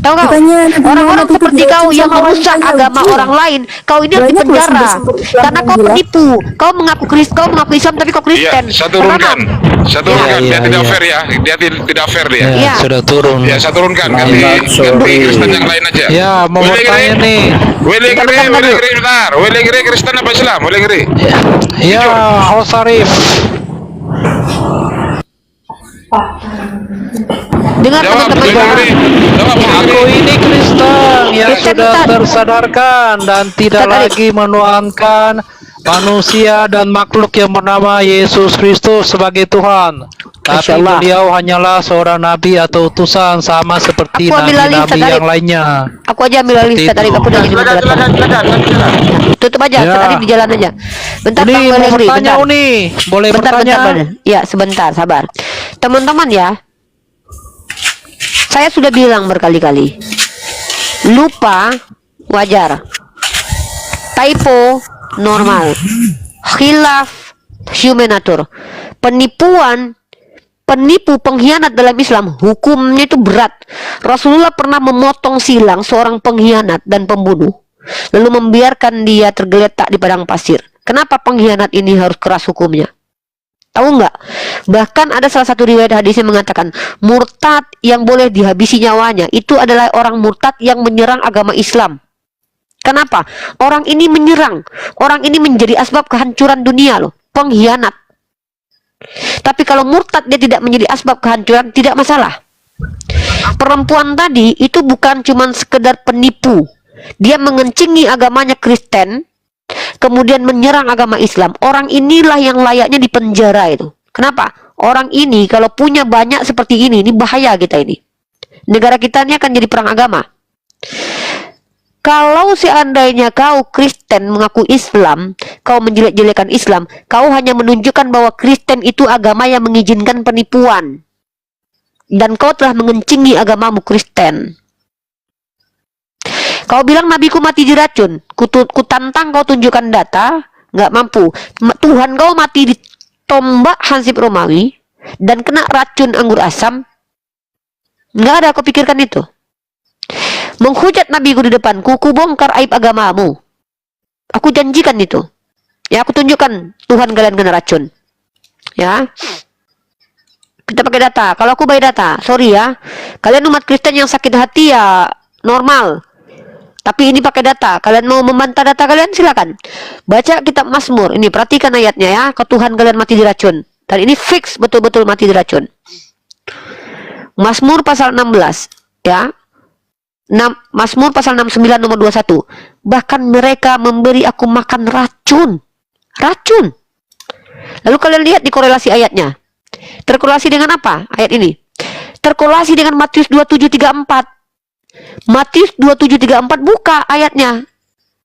Tahu kau? Bukannya Nabi Orang-orang Muhammad itu seperti diracun kau yang sama merusak wanita agama Yahudi. orang lain, kau ini harus Banyak loh dipenjara. sumber-sumber Islam Karena yang kau bilang. penipu. Kau mengaku Islam tapi kau Iya, Kristen. saya turunkan. Saya turunkan. Iya, Dia tidak iya. fair ya. Dia tidak fair dia. Ya, Iya. sudah turun. Ya, saya turunkan. Ganti sorry. Kristen yang lain aja. Ya, mau bertanya nih. Willy bentar. Willy Kristen apa Islam? Willy. Ya, Osarif. Dengar Jawab, teman-teman ya. Jawab, Aku ini Kristen yang Kristen, sudah Ustaz. tersadarkan dan tidak Ustaz Arif. lagi menuhankan manusia dan makhluk yang bernama Yesus Kristus sebagai Tuhan. Masya Tapi Allah. beliau hanyalah seorang nabi atau utusan sama seperti Aku ambil alih, nabi-nabi Ustaz Arif. yang lainnya. Aku aja ambil alih Seperti Ustaz Arif, itu. aku udah jadi moderator. Tutup aja, Ya. Ustaz Arif di jalan aja. Bentar Uni Bang mau Welengri, bertanya, bentar. Uni. Boleh Bentar, bertanya? bentar. Ya, sebentar, sabar. Teman-teman ya, saya sudah bilang berkali-kali, lupa wajar, typo normal, khilaf human nature, penipu pengkhianat dalam Islam hukumnya itu berat. Rasulullah pernah memotong silang seorang pengkhianat dan pembunuh, lalu membiarkan dia tergeletak di padang pasir. Kenapa pengkhianat ini harus keras hukumnya? Tahu nggak? Bahkan ada salah satu riwayat hadis yang mengatakan murtad yang boleh dihabisi nyawanya itu adalah orang murtad yang menyerang agama Islam. Kenapa? Orang ini menyerang, orang ini menjadi asbab kehancuran dunia loh, pengkhianat. Tapi kalau murtad dia tidak menjadi asbab kehancuran, tidak masalah. Perempuan tadi itu bukan cuma sekedar penipu, dia mengencingi agamanya Kristen, kemudian menyerang agama Islam. Orang inilah yang layaknya dipenjara itu. Kenapa? Orang ini kalau punya banyak seperti ini bahaya kita ini. Negara kita ini akan jadi perang agama. Kalau seandainya kau Kristen mengaku Islam, kau menjelek-jelekan Islam, kau hanya menunjukkan bahwa Kristen itu agama yang mengizinkan penipuan. Dan kau telah mengencingi agamamu Kristen. Kau bilang nabiku mati diracun. Kutantang kau tunjukkan data, nggak mampu. Tuhan kau mati ditombak Hansip Romawi dan kena racun anggur asam. Nggak ada kau pikirkan itu. Menghujat nabiku di depanku, ku bongkar aib agamamu. Aku janjikan itu. Ya, aku tunjukkan Tuhan kalian kena racun. Ya. Kita pakai data. Kalau aku bayar data, sorry ya. Kalian umat Kristen yang sakit hati ya normal. Tapi ini pakai data. Kalian mau membantah data kalian silakan. Baca kitab Mazmur. Ini perhatikan ayatnya ya. Ke Tuhan kalian mati diracun. Dan ini fix betul-betul mati diracun. Mazmur pasal 16 ya. Mazmur pasal 69 nomor 21. Bahkan mereka memberi aku makan racun. Racun. Lalu kalian lihat di korelasi ayatnya. Terkorelasi dengan apa ayat ini? Terkorelasi dengan Matius 27:34. Matius 27:34 buka ayatnya.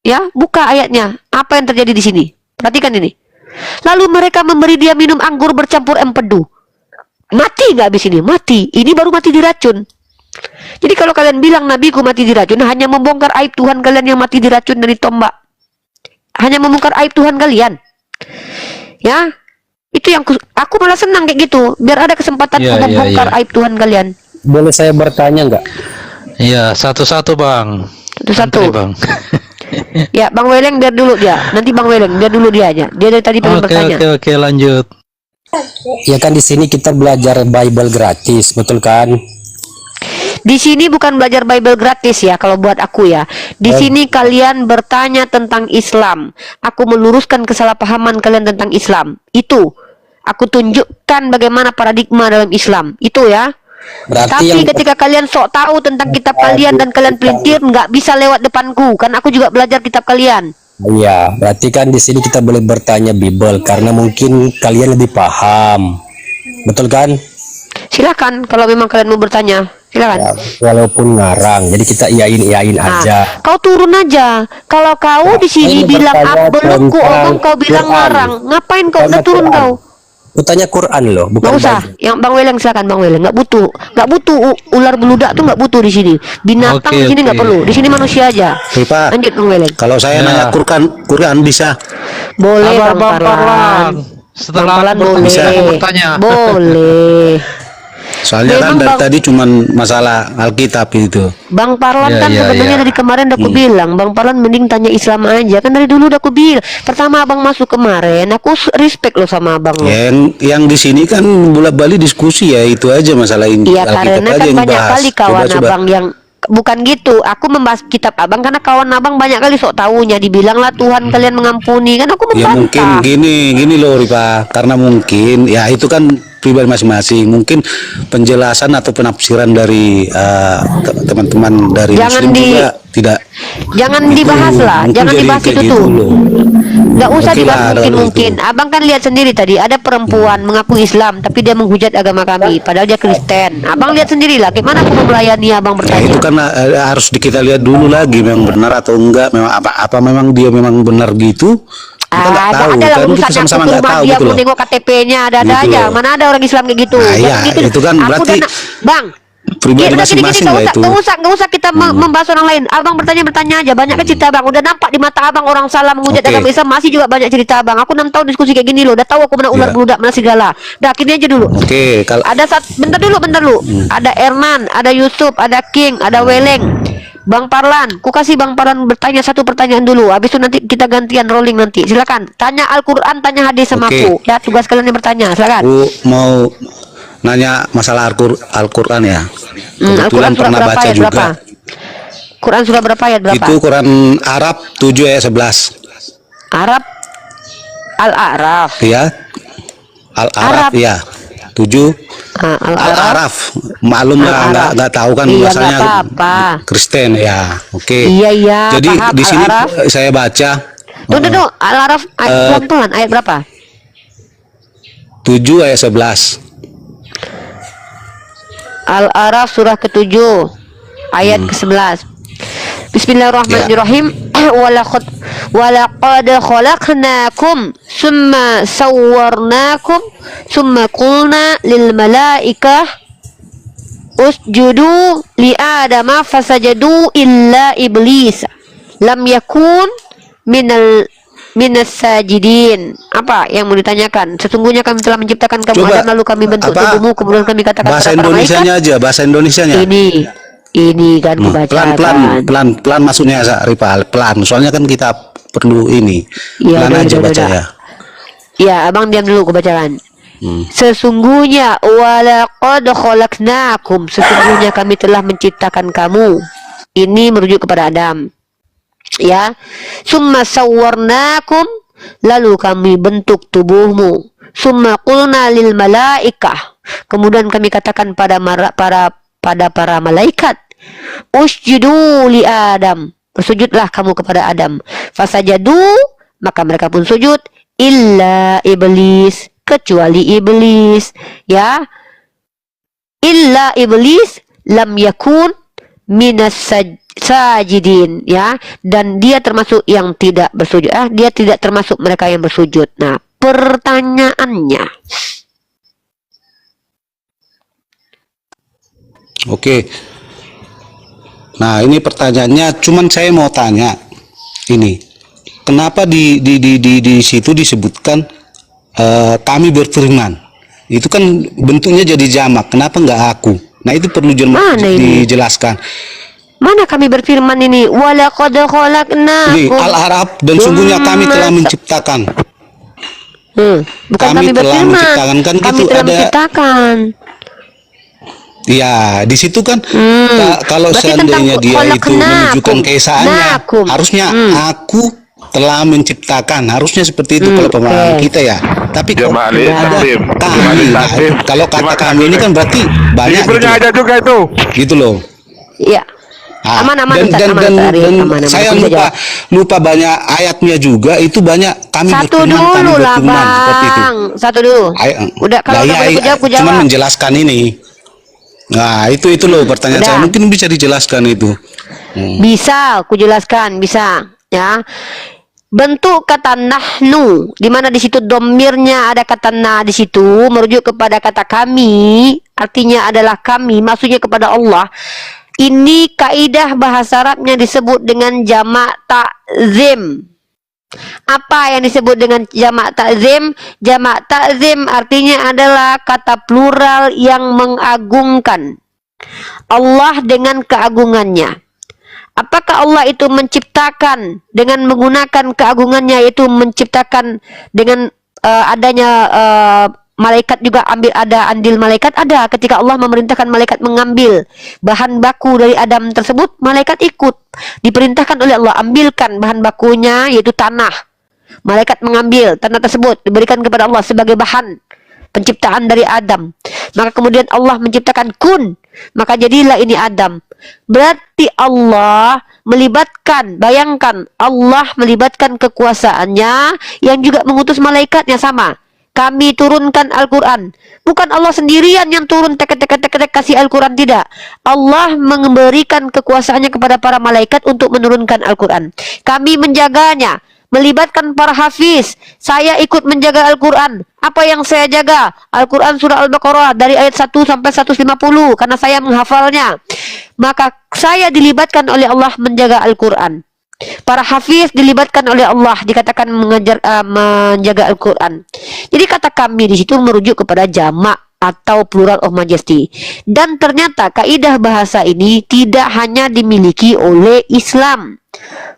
Ya, buka ayatnya. Apa yang terjadi di sini? Perhatikan ini. Lalu mereka memberi dia minum anggur bercampur empedu. Mati nggak habis ini? Mati. Ini baru mati diracun. Jadi kalau kalian bilang nabiku mati diracun, hanya membongkar aib Tuhan kalian yang mati diracun dan ditombak. Hanya membongkar aib Tuhan kalian. Ya, itu yang aku malah senang kayak gitu. Biar ada kesempatan membongkar aib Tuhan kalian. Boleh saya bertanya nggak? Iya, satu-satu Bang. Satu-satu. Santai, Bang. Ya, Bang Weleng biar dulu dia. Nanti Bang Weleng biar dulu dia aja. Dia dari tadi pengen bertanya. Oke, lanjut. Ya kan di sini kita belajar Bible gratis, betul kan? Di sini bukan belajar Bible gratis ya kalau buat aku ya. Di sini kalian bertanya tentang Islam. Aku meluruskan kesalahpahaman kalian tentang Islam. Itu. Aku tunjukkan bagaimana paradigma dalam Islam. Itu ya. Berarti Tapi ketika kalian sok tahu tentang kitab kalian dan kalian pelintir, nggak bisa lewat depanku. Kan aku juga belajar kitab kalian. Iya, berarti kan di sini kita boleh bertanya Bible karena mungkin kalian lebih paham. Betul kan? Silakan kalau memang kalian mau bertanya. Silakan. Ya, walaupun ngarang, jadi kita iyain aja. Kau turun aja. Kalau kau di sini ini bilang bertanya belum ku tentang omong, kau bilang Quran. ngarang. Ngapain kau udah turun Quran. kau? Bertanya Quran loh, bukan Nggak usah. Bible. Yang Bang Weleng silakan Bang Weleng. Nggak butuh ular beludak tuh nggak butuh di sini. Binatang Oke, di sini nggak oke. perlu. Di sini manusia aja. Pak, Lanjut Bang Weleng. kalau saya Ya. nanya Quran bisa. Boleh Sabar, Bang Bang Parlan. Parlan. Setelah Bang Parlan bertanya, boleh. saya mau bertanya. Boleh. Soalnya kan Memang dari Bang, tadi cuman masalah Alkitab itu. Bang Parlan Ya, kan ya, sebenarnya ya. dari kemarin udah aku bilang, Bang Parlan mending tanya Islam aja. Kan dari dulu udah aku bilang. Pertama abang masuk kemarin, aku respect lo sama abang lo. Yang di sini kan bolak-balik diskusi ya itu aja masalah ini. Iya, Alkitab karena aja kan yang banyak dibahas. kali kawan Coba-coba. abang yang bukan gitu. Aku membahas kitab abang karena kawan abang banyak kali sok tahunya. Dibilanglah Tuhan kalian mengampuni. Kan aku Ya mungkin membantah. gini loh Rifa, karena mungkin ya itu kan pribadi masing-masing. Mungkin penjelasan atau penafsiran dari teman-teman dari Jangan Muslim juga tidak. Jangan itu dibahas lah, mungkin jangan jadi dibahas kayak itu gitu tuh. loh. Nggak usah Oke dibahas lah, kalau mungkin. itu. Abang kan lihat sendiri tadi ada perempuan mengaku Islam tapi dia menghujat agama kami padahal dia Kristen. Abang lihat sendiri lah gimana aku mau melayani abang Ya bertanya. itu kan harus kita lihat dulu lagi memang benar atau enggak, memang apa memang dia memang benar gitu. Kita nggak ada tahu ada lah kan, kita urusannya aku sama-sama ke nggak rumah tahu dia gitu aku loh. nengok KTP-nya ada Gitu aja. loh. Mana ada orang Islam kayak gitu. Nah, Jangan iya, gitu. itu kan Aku berarti Bang, pribadi ya udah gini-gini masing-masing nggak lah usah, itu. nggak usah kita membahas orang lain. Abang bertanya aja. Banyak kan cerita abang. Udah nampak di mata abang orang salah menghujat Oke. agama Islam masih juga banyak cerita abang. Aku 6 tahun diskusi kayak gini loh. Udah tahu aku mana ular Iya. beludak mana segala. Dah gini aja dulu. Oke, kalau Ada bentar dulu. Ada Ernan, ada Yusuf, ada King, ada Weleng. Bang Parlan, ku kasih Bang Parlan bertanya satu pertanyaan dulu. Habis itu nanti kita gantian rolling nanti. Silakan. Tanya Al-Qur'an, tanya hadis sama Oke. aku. Ya, tugas kalian yang bertanya. Silakan. aku mau nanya masalah Al-Qur'an ya. Al-Quran Kebetulan surah pernah berapa baca ayat juga. berapa? Quran surah berapa ayat berapa? Itu Quran Arab 7 ayat 11. Arab Al-A'raf. Ya. Al-Araf Arab. ya. 7 Al-Araf. Al-Araf. Maklum lah Al-Araf. nggak tahu kan Iya, bahasanya nggak apa-apa. Kristen ya. Oke. Iya, Jadi paham, di sini Al-Araf. saya baca Tuh, Al-Araf pelan-pelan ayat berapa? 7 ayat 11. Al-Araf surah ke-7 ayat ke-11. Bismillahirrahmanirrahim. Walaqad khalaqnakum summa sawwarnakum summa qulna lil malaikah usjudu li adama fasajadu illa iblis lam yakun minas sajidin. Apa yang mau ditanyakan? Sesungguhnya kami telah menciptakan kamu Coba, Adam lalu kami bentuk apa, tubuhmu kemudian kami katakan bahasa kepada para Indonesianya malaikat, aja, bahasa Indonesianya. ini kan kubacakan. Pelan masuknya Rival, pelan. Soalnya kan kita perlu ini. Iya, Pelan aja udah. baca ya. Ya, abang diam dulu kubacakan. Sesungguhnya walaqad khalaqnakum, sesungguhnya kami telah menciptakan kamu. Ini merujuk kepada Adam. Ya. Summa sawwarnakum, lalu kami bentuk tubuhmu. Summa qulna lil malaikah, kemudian kami katakan pada para malaikat, usjudu li Adam, bersujudlah kamu kepada Adam. Fasajadu, maka mereka pun sujud, illa iblis, kecuali iblis, ya. Illa iblis lam yakun minas sajidin, ya, dan dia termasuk yang tidak bersujud. Dia tidak termasuk mereka yang bersujud. Nah, pertanyaannya, Oke. Nah, ini pertanyaannya, cuman saya mau tanya ini. Kenapa di situ disebutkan kami berfirman? Itu kan bentuknya jadi jamak. Kenapa nggak aku? Nah, itu perlu dijelaskan. Mana kami berfirman ini? Walaqad Ini khalaqnakum. Al-Araf, dan sungguhnya kami telah menciptakan. Bukan kami telah berfirman. menciptakan, kan Kami gitu telah ada. menciptakan. Ya, di situ kan kalau Berarti seandainya tentang dia itu khalaqnakum. menunjukkan keesaannya, Nakum. harusnya aku telah menciptakan, harusnya seperti itu kalau pemahaman kita ya. Tapi kok Jemaah ada takdim. kami, Jemaah nah, takdim. kalau kata Jemaah kami ini kan berarti banyak gitu, Ibunya ada juga itu. gitu loh. Iya. Ah, Aman, dan aman, saya aku bisa lupa banyak ayatnya juga, itu banyak kami Satu berfirman, kami dulu lah berfirman, seperti itu. bang. Satu dulu. Udah kalau udah boleh ku Cuman jawab. menjelaskan ini. Nah, itu loh pertanyaan Udah. saya, mungkin bisa dijelaskan itu. Bisa, ku jelaskan, bisa, ya. Bentuk kata nahnu, di mana di situ domirnya ada kata na di situ, merujuk kepada kata kami, artinya adalah kami, maksudnya kepada Allah. Ini kaidah bahasa Arabnya disebut dengan jamak takzim. Apa yang disebut dengan jamak takzim? Jamak takzim artinya adalah kata plural yang mengagungkan Allah dengan keagungannya. Apakah Allah itu menciptakan dengan menggunakan keagungannya, yaitu menciptakan dengan adanya malaikat juga ada andil malaikat? Ada. Ketika Allah memerintahkan malaikat mengambil bahan baku dari Adam tersebut, malaikat ikut. Diperintahkan oleh Allah, ambilkan bahan bakunya yaitu tanah. Malaikat mengambil tanah tersebut, diberikan kepada Allah sebagai bahan penciptaan dari Adam. Maka kemudian Allah menciptakan kun, maka jadilah ini Adam. Berarti Allah melibatkan, bayangkan Allah melibatkan kekuasaannya yang juga mengutus malaikatnya. Sama, kami turunkan Al-Quran. Bukan Allah sendirian yang turun tek kasih Al-Quran, tidak. Allah memberikan kekuasaannya kepada para malaikat untuk menurunkan Al-Quran. Kami menjaganya, melibatkan para hafiz. Saya ikut menjaga Al-Quran. Apa yang saya jaga? Al-Quran surah Al-Baqarah dari ayat 1 sampai 150 karena saya menghafalnya. Maka saya dilibatkan oleh Allah menjaga Al-Quran. Para hafiz dilibatkan oleh Allah, dikatakan menjaga Al-Quran. Jadi kata kami di situ merujuk kepada jamak atau plural of majesty. Dan ternyata kaidah bahasa ini tidak hanya dimiliki oleh Islam.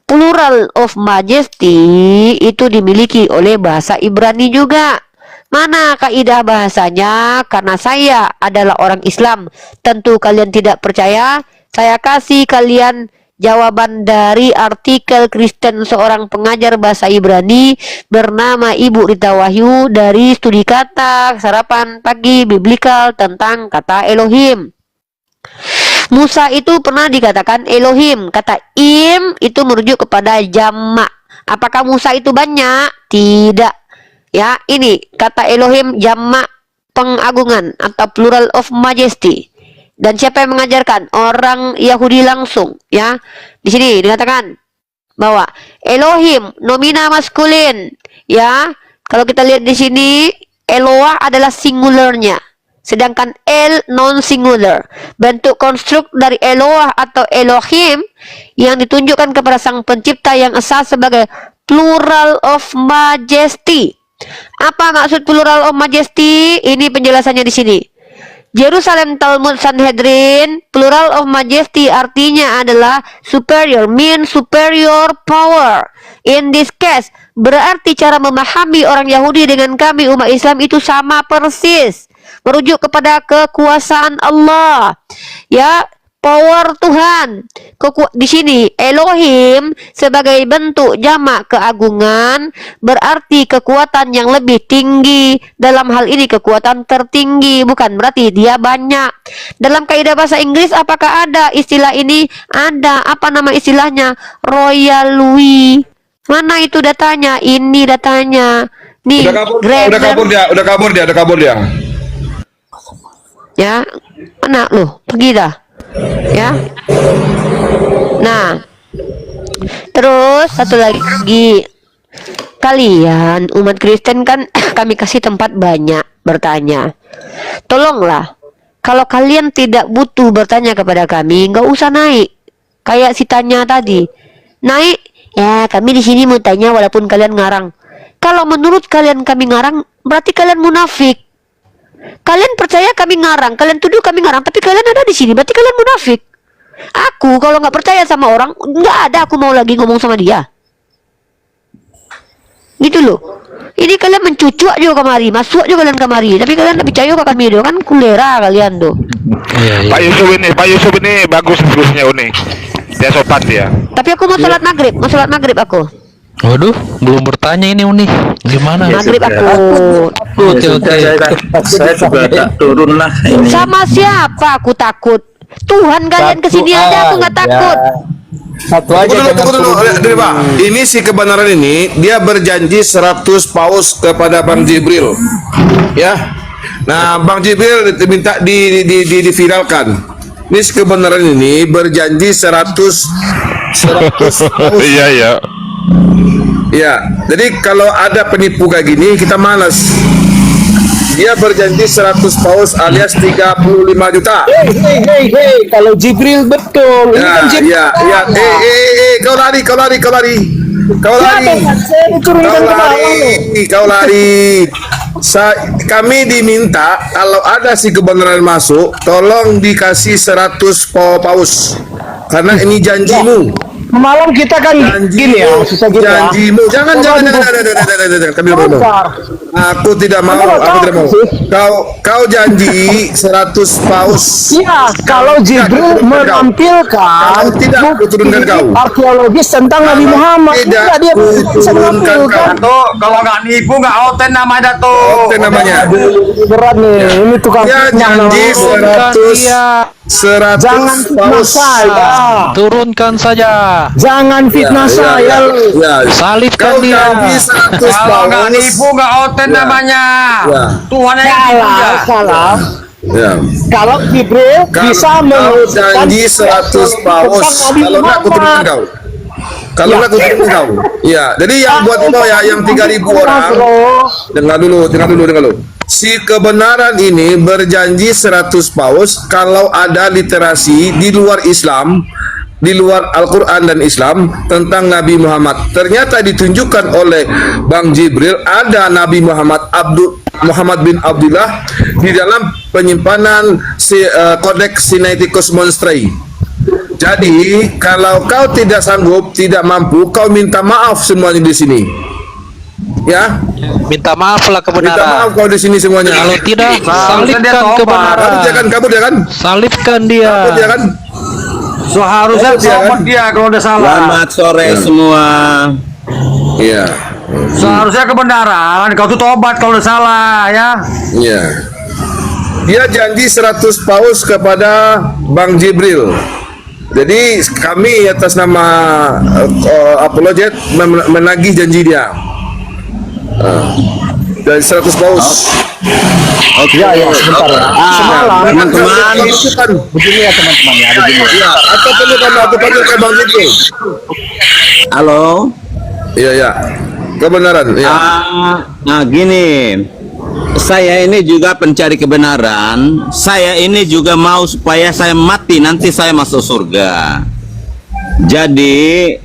Plural of majesty itu dimiliki oleh bahasa Ibrani juga. Mana kaidah bahasanya? Karena saya adalah orang Islam, tentu kalian tidak percaya. Saya kasih kalian jawaban dari artikel Kristen seorang pengajar bahasa Ibrani bernama Ibu Rita Wahyu dari studi kata sarapan pagi biblikal tentang kata Elohim. Musa itu pernah dikatakan Elohim. Kata im itu merujuk kepada jamak. Apakah Musa itu banyak? Tidak. Ya, ini kata Elohim jamak pengagungan atau plural of majesty. Dan siapa yang mengajarkan? Orang Yahudi langsung, ya. Di sini dikatakan bahwa Elohim nomina maskulin, ya. Kalau kita lihat di sini Eloah adalah singularnya, sedangkan El non singular. Bentuk konstruk dari Eloah atau Elohim yang ditunjukkan kepada sang pencipta yang esa sebagai plural of majesty. Apa maksud plural of majesty? Ini penjelasannya di sini. Jerusalem Talmud Sanhedrin, plural of majesty artinya adalah superior, mean superior power. In this case, berarti cara memahami orang Yahudi dengan kami umat Islam itu sama persis. Merujuk kepada kekuasaan Allah. Ya, power Tuhan. Di sini Elohim sebagai bentuk jamak keagungan berarti kekuatan yang lebih tinggi. Dalam hal ini kekuatan tertinggi, bukan berarti dia banyak. Dalam kaidah bahasa Inggris apakah ada istilah ini? Ada. Apa nama istilahnya? Royal Louis. Mana itu datanya? Ini datanya. Nih, Udah kabur dia. Ya, mana loh? Pergi dah. Ya. Nah, terus satu lagi, kalian umat Kristen kan kami kasih tempat banyak bertanya. Tolonglah, kalau kalian tidak butuh bertanya kepada kami, nggak usah naik. Kayak si tanya tadi, naik ya kami di sini mau tanya walaupun kalian ngarang. Kalau menurut kalian kami ngarang, berarti kalian munafik. Kalian percaya kami ngarang, kalian tuduh kami ngarang, tapi kalian ada di sini, berarti kalian munafik. Aku kalau nggak percaya sama orang, nggak ada aku mau lagi ngomong sama dia. Gitu loh. Ini kalian mencucuk juga kemari, masuk juga kalian kemari, tapi kalian lebih percaya ke kami doh, kan kulera kalian tuh. Iya. Pak Yusuf ini bagus terusnya ini. Dia sopan dia. Tapi aku mau sholat maghrib aku. Waduh, belum bertanya ini Uni. Gimana? Maghrib aku. Oke. Saya juga tak turun lah ini. Sama siapa aku takut? Tuhan kalian kesini aja aku nggak takut. Satu aja. Tunggu dulu. Pak. Ini si kebenaran ini dia berjanji 100 paus kepada Bang Jibril. Ya. Nah, Bang Jibril diminta diviralkan. Ini si kebenaran ini berjanji 100 paus. Iya. Ya, jadi kalau ada penipu kayak gini kita malas. Dia berjanji 100 paus alias 35 juta. Kalau Jibril betul. Ini kan Jibril. Ya. Kau lari. Kau lari. Kau lari. Kami diminta kalau ada si kebenaran masuk, tolong dikasih 100 paus. Karena ini janjimu. Malam kita kan gini ya, susah gitu ya. Janjimu. Jangan. Kami mau. Aku tidak mau. Kau janji 100 paus. Iya, kalau Jibril menampilkan tidak aku turunkan kau. arkeologis tentang Nabi Muhammad, Tidak dia bisa menampilkan. Kalau nggak nipu nggak oten namanya tuh. Oten namanya. Berat nih, ini tukang Ya janji 100 jangan fitnah paus. saya. Turunkan saja. Jangan fitnah saya. Salibkan Kau dia. janji 100 Kalau nggak paus. nipu nggak oten namanya. Ya. Tuhan yang nipu ya. Salah. Ya. Kalau Jibril bisa Kau menunjukkan janji 100 paus. Kalau nggak aku turunkan kau. Kalau nggak aku turunkan kau. Iya. Jadi yang buat itu ya, yang 3.000 orang. Dengar dulu. Si kebenaran ini berjanji 100 paus kalau ada literasi di luar Islam, di luar Al-Quran dan Islam tentang Nabi Muhammad. Ternyata ditunjukkan oleh Bang Jibril ada Nabi Muhammad bin Abdullah di dalam penyimpanan Codex Sinaiticus Monstrei. Jadi kalau kau tidak sanggup, tidak mampu, kau minta maaf semuanya di sini. Ya, Minta maaflah minta kebenaran. maaf kau di sini semuanya. Kalau tidak, salibkan kebenaran. Kabur dia kan? Salibkan dia. Kabur dia kan? Seharusnya tobat dia kalau udah salah. Selamat sore semua. Iya. Seharusnya kebenaran. Kau tuh tobat kalau udah salah ya. Iya. Dia janji 100 paus kepada Bang Jibril. Jadi kami atas nama Apologet menagih janji dia. Dari 100 paus. Oke, ya, sebentar. Semalam teman-teman, begini ya teman-teman ya, begini. Ya, apa perlu aku panggil ke Bang Jibril? halo. Iya. Kebenaran. Ya. Nah, gini. Saya ini juga pencari kebenaran. Saya ini juga mau supaya saya mati nanti saya masuk surga. Jadi,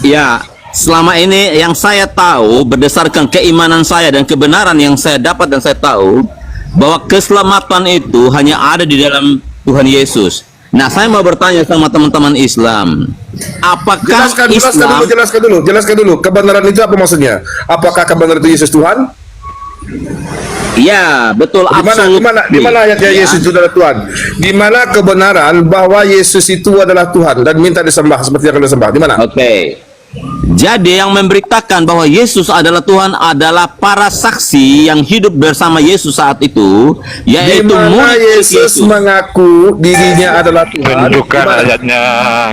ya, selama ini yang saya tahu berdasarkan keimanan saya dan kebenaran yang saya dapat dan saya tahu bahwa keselamatan itu hanya ada di dalam Tuhan Yesus. Nah, saya mau bertanya sama teman-teman Islam, apakah Jelaskan dulu. Kebenaran itu apa maksudnya? Apakah kebenaran itu Yesus Tuhan? Ya, betul. Di mana ayatnya Yesus itu adalah Tuhan? Di mana kebenaran bahwa Yesus itu adalah Tuhan dan minta disembah seperti yang kita sembah? Di mana? Oke. Jadi yang memberitakan bahwa Yesus adalah Tuhan adalah para saksi yang hidup bersama Yesus saat itu, yaitu murid Yesus mengaku dirinya adalah Tuhan. Tunjukkan ayatnya.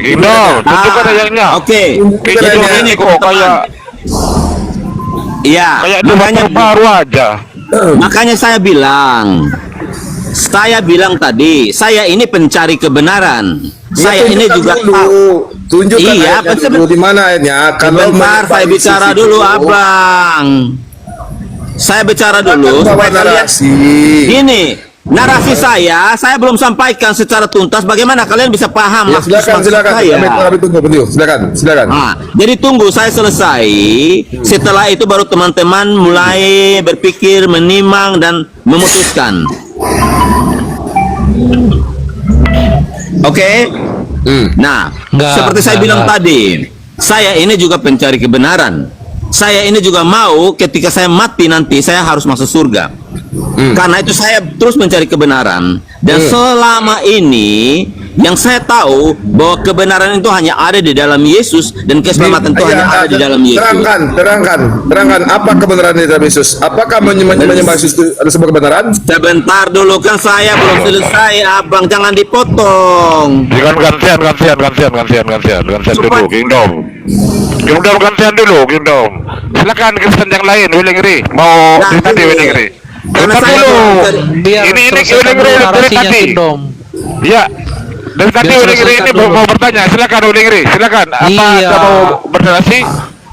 Gitu. Tunjukkan ayatnya. Oke. Ini kok kayak ya, makanya baru aja. Makanya saya bilang tadi, saya ini pencari kebenaran. Saya ini juga tunjukkan iya, ayatnya dulu. Di mana ayatnya? Sebentar, saya bicara dulu, Abang. Saya bicara dulu supaya kalian gini. Narasi saya belum sampaikan secara tuntas. Bagaimana kalian bisa paham maksud saya? Kami tunggu, silakan. Nah, jadi tunggu saya selesai. Setelah itu baru teman-teman mulai berpikir, menimang dan memutuskan. Oke? Nah, seperti saya bilang tadi, saya ini juga pencari kebenaran. Saya ini juga mau ketika saya mati nanti saya harus masuk surga. Karena itu saya terus mencari kebenaran. Dan selama ini yang saya tahu bahwa kebenaran itu hanya ada di dalam Yesus dan keselamatan itu hanya ada di dalam Yesus. Terangkan apa kebenaran di dalam Yesus? Apakah menyembah Yesus itu ada sebuah kebenaran? Sebentar dulu, kan saya belum selesai, Abang, jangan dipotong. Jangan gantian dulu, Kingdom. Gantian dulu, Kingdom. Silakan Kristen yang lain, Willingri. Mau cerita di Willingri. Karena saya dulu. Ini dari tadi. Ya. Dari tadi Willingri ini mau bertanya. Silakan Willingri, silakan. Apa mau bernarasi?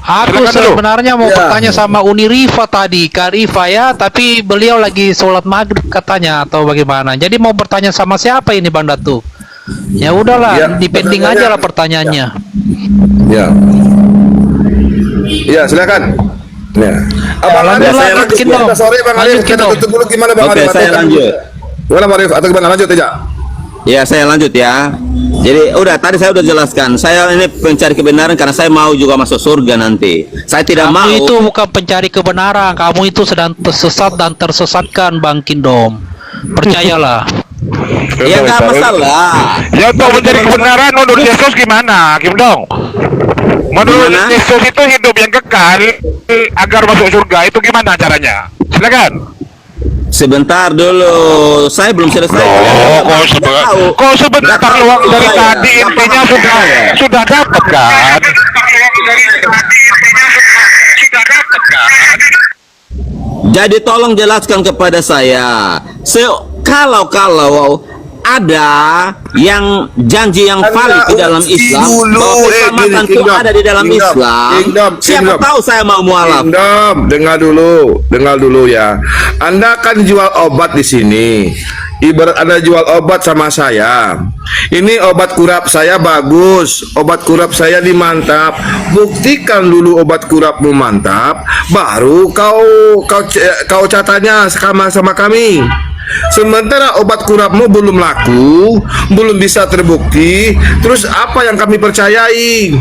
Aku sebenarnya mau bertanya sama Uni Rifa tadi, Kak Rifa ya, tapi beliau lagi sholat maghrib katanya atau bagaimana. Jadi mau bertanya sama siapa ini Bang Datu? Ya udahlah, dipending aja lah pertanyaannya. Ya. Ya, silakan. Ya. Abang lanjut, Arif, lanjut, lanjut. Kindom. Kita sore Bang Arif, Lanjut, kita Kindom. tutup dulu gimana Bang Oke, Arif? saya lanjut. Gimana Bang Arif? Atau gimana lanjut aja? Ya, saya lanjut ya. Jadi udah tadi saya udah jelaskan. Saya ini pencari kebenaran karena saya mau juga masuk surga nanti. Saya tidak Kamu mau. itu bukan pencari kebenaran, kamu itu sedang tersesat dan tersesatkan, Bang Kindom. Percayalah. Ya nggak masalah. Ya untuk mencari kebenaran menurut Yesus gimana, Kim Dong? Menurut Gimana? Yesus itu hidup yang kekal agar masuk surga itu gimana caranya? Silakan. Sebentar dulu, saya belum selesai. Kok sebentar luang dari tadi intinya sudah dapat kan? Jadi tolong jelaskan kepada saya. Kalau ada yang janji yang valid di dalam Islam, bahwa keselamatan itu ada di dalam Islam, siapa tahu saya mau mualaf. Dengar dulu ya. Anda kan jual obat di sini. Ibarat Anda jual obat sama saya. Ini obat kurap saya bagus, obat kurap saya dimantap. Buktikan dulu obat kurapmu mantap, baru kau catanya sama kami. Sementara obat kurapmu belum laku, belum bisa terbukti, terus apa yang kami percayai?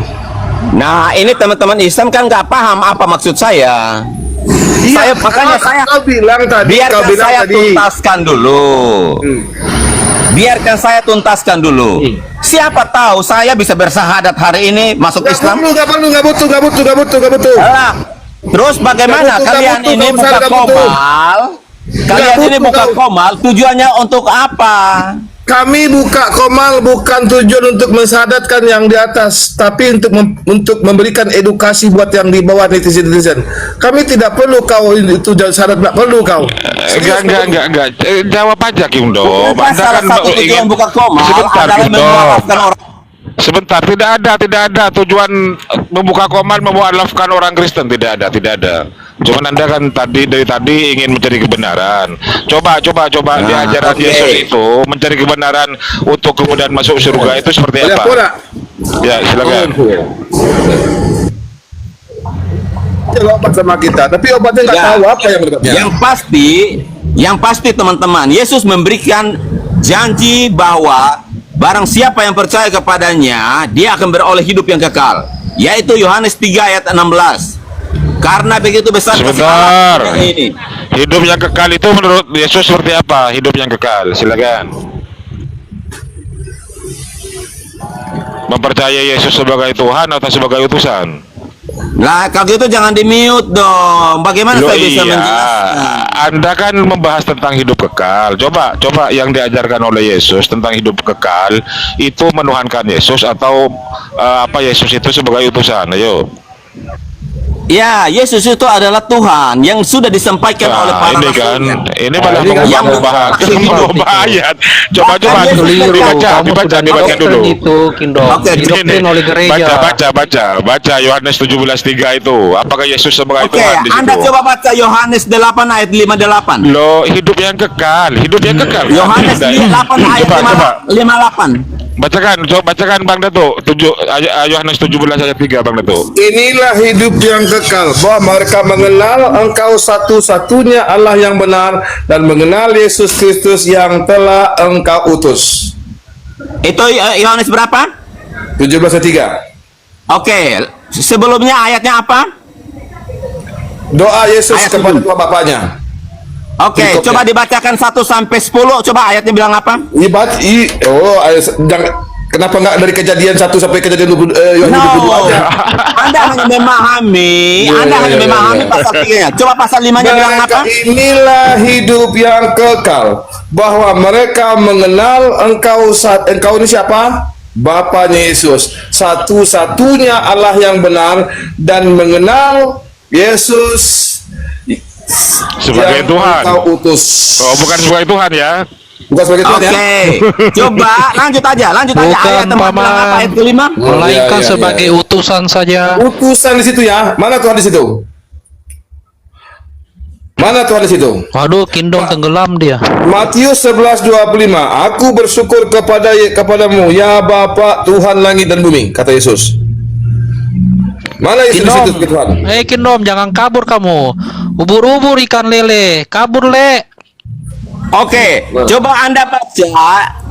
Nah, ini teman-teman Islam kan nggak paham apa maksud saya. Iya, Makanya saya kau bilang tadi, biarkan saya tuntaskan dulu. Biarkan saya tuntaskan dulu. Siapa tahu saya bisa bersahadat hari ini masuk Islam. Nggak butuh. Alah. Terus bagaimana kalian ini buka komal? Kalian ini buka komal tujuannya untuk apa? Kami buka komal bukan tujuan untuk mensadatkan yang di atas, tapi untuk memberikan edukasi buat yang di bawah netizen. Kami tidak perlu kau itu syarat, nggak perlu kau. Enggak. Jawab aja Kim Dom. Anda kan ingin buka komal sebentar adalah Kim Dom. memualafkan orang. Sebentar, tidak ada tujuan membuka komal memualafkan orang Kristen, tidak ada. Cuman Anda kan dari tadi ingin mencari kebenaran. Coba di ajaran Yesus itu mencari kebenaran untuk kemudian masuk surga itu seperti apa? Ya, silakan. Obat sama kita, tapi obatnya nggak tahu apa yang berbeda. Yang pasti teman-teman, Yesus memberikan janji bahwa barang siapa yang percaya kepadanya, dia akan beroleh hidup yang kekal. Yaitu Yohanes 3 ayat 16. Karena begitu besar sebentar. Hidup yang kekal itu menurut Yesus seperti apa? Hidup yang kekal, silakan. Mempercayai Yesus sebagai Tuhan atau sebagai utusan? Nah, kalau gitu jangan di-mute dong. Bagaimana saya bisa menjelaskan? Anda kan membahas tentang hidup kekal. Coba yang diajarkan oleh Yesus tentang hidup kekal itu menuhankan Yesus atau apa Yesus itu sebagai utusan? Ayo. Ya, Yesus itu adalah Tuhan yang sudah disampaikan oleh para ini rasulnya. kan, ini malah mengubah ayat. Coba dibaca dulu. Baca Yohanes 17:3 itu. Apakah Yesus sebagai Tuhan di situ? Anda coba baca Yohanes 8 ayat 58. Loh, hidup yang kekal. Yohanes 8 ayat 58. Bacakan Bang Dato. Yohanes 17 ayat 3 Bang Dato. Inilah hidup yang kekal, bahwa mereka mengenal Engkau satu-satunya Allah yang benar dan mengenal Yesus Kristus yang telah Engkau utus. Itu Yohanes berapa? 17 ayat 3. Oke, sebelumnya ayatnya apa? Doa Yesus kepada Bapaknya. Oke, coba dibacakan 1 sampai 10. Coba ayatnya bilang apa? Kenapa nggak dari kejadian 1 sampai kejadian 22 aja? Anda hanya memahami, pasal 3-nya. Coba pasal 5-nya bilang apa? Inilah hidup yang kekal, bahwa mereka mengenal Engkau ini siapa? Bapaknya Yesus, satu-satunya Allah yang benar, dan mengenal Yesus sebagai Tuhan. Engkau utus. Oh, bukan sebagai Tuhan ya. Bukan sebagai Tuhan ya. Coba lanjut aja ayat apa ayat kelima? Melainkan sebagai utusan saja. Utusan di situ ya. Mana Tuhan di situ? Waduh, Kindom tenggelam dia. Matius 11:25. Aku bersyukur kepadamu ya Bapa Tuhan langit dan bumi, kata Yesus. Mana Yesus di Kindom, situ Tuhan? Kindom, jangan kabur kamu. Ubur-ubur ikan lele, kabur le. Oke, coba Anda baca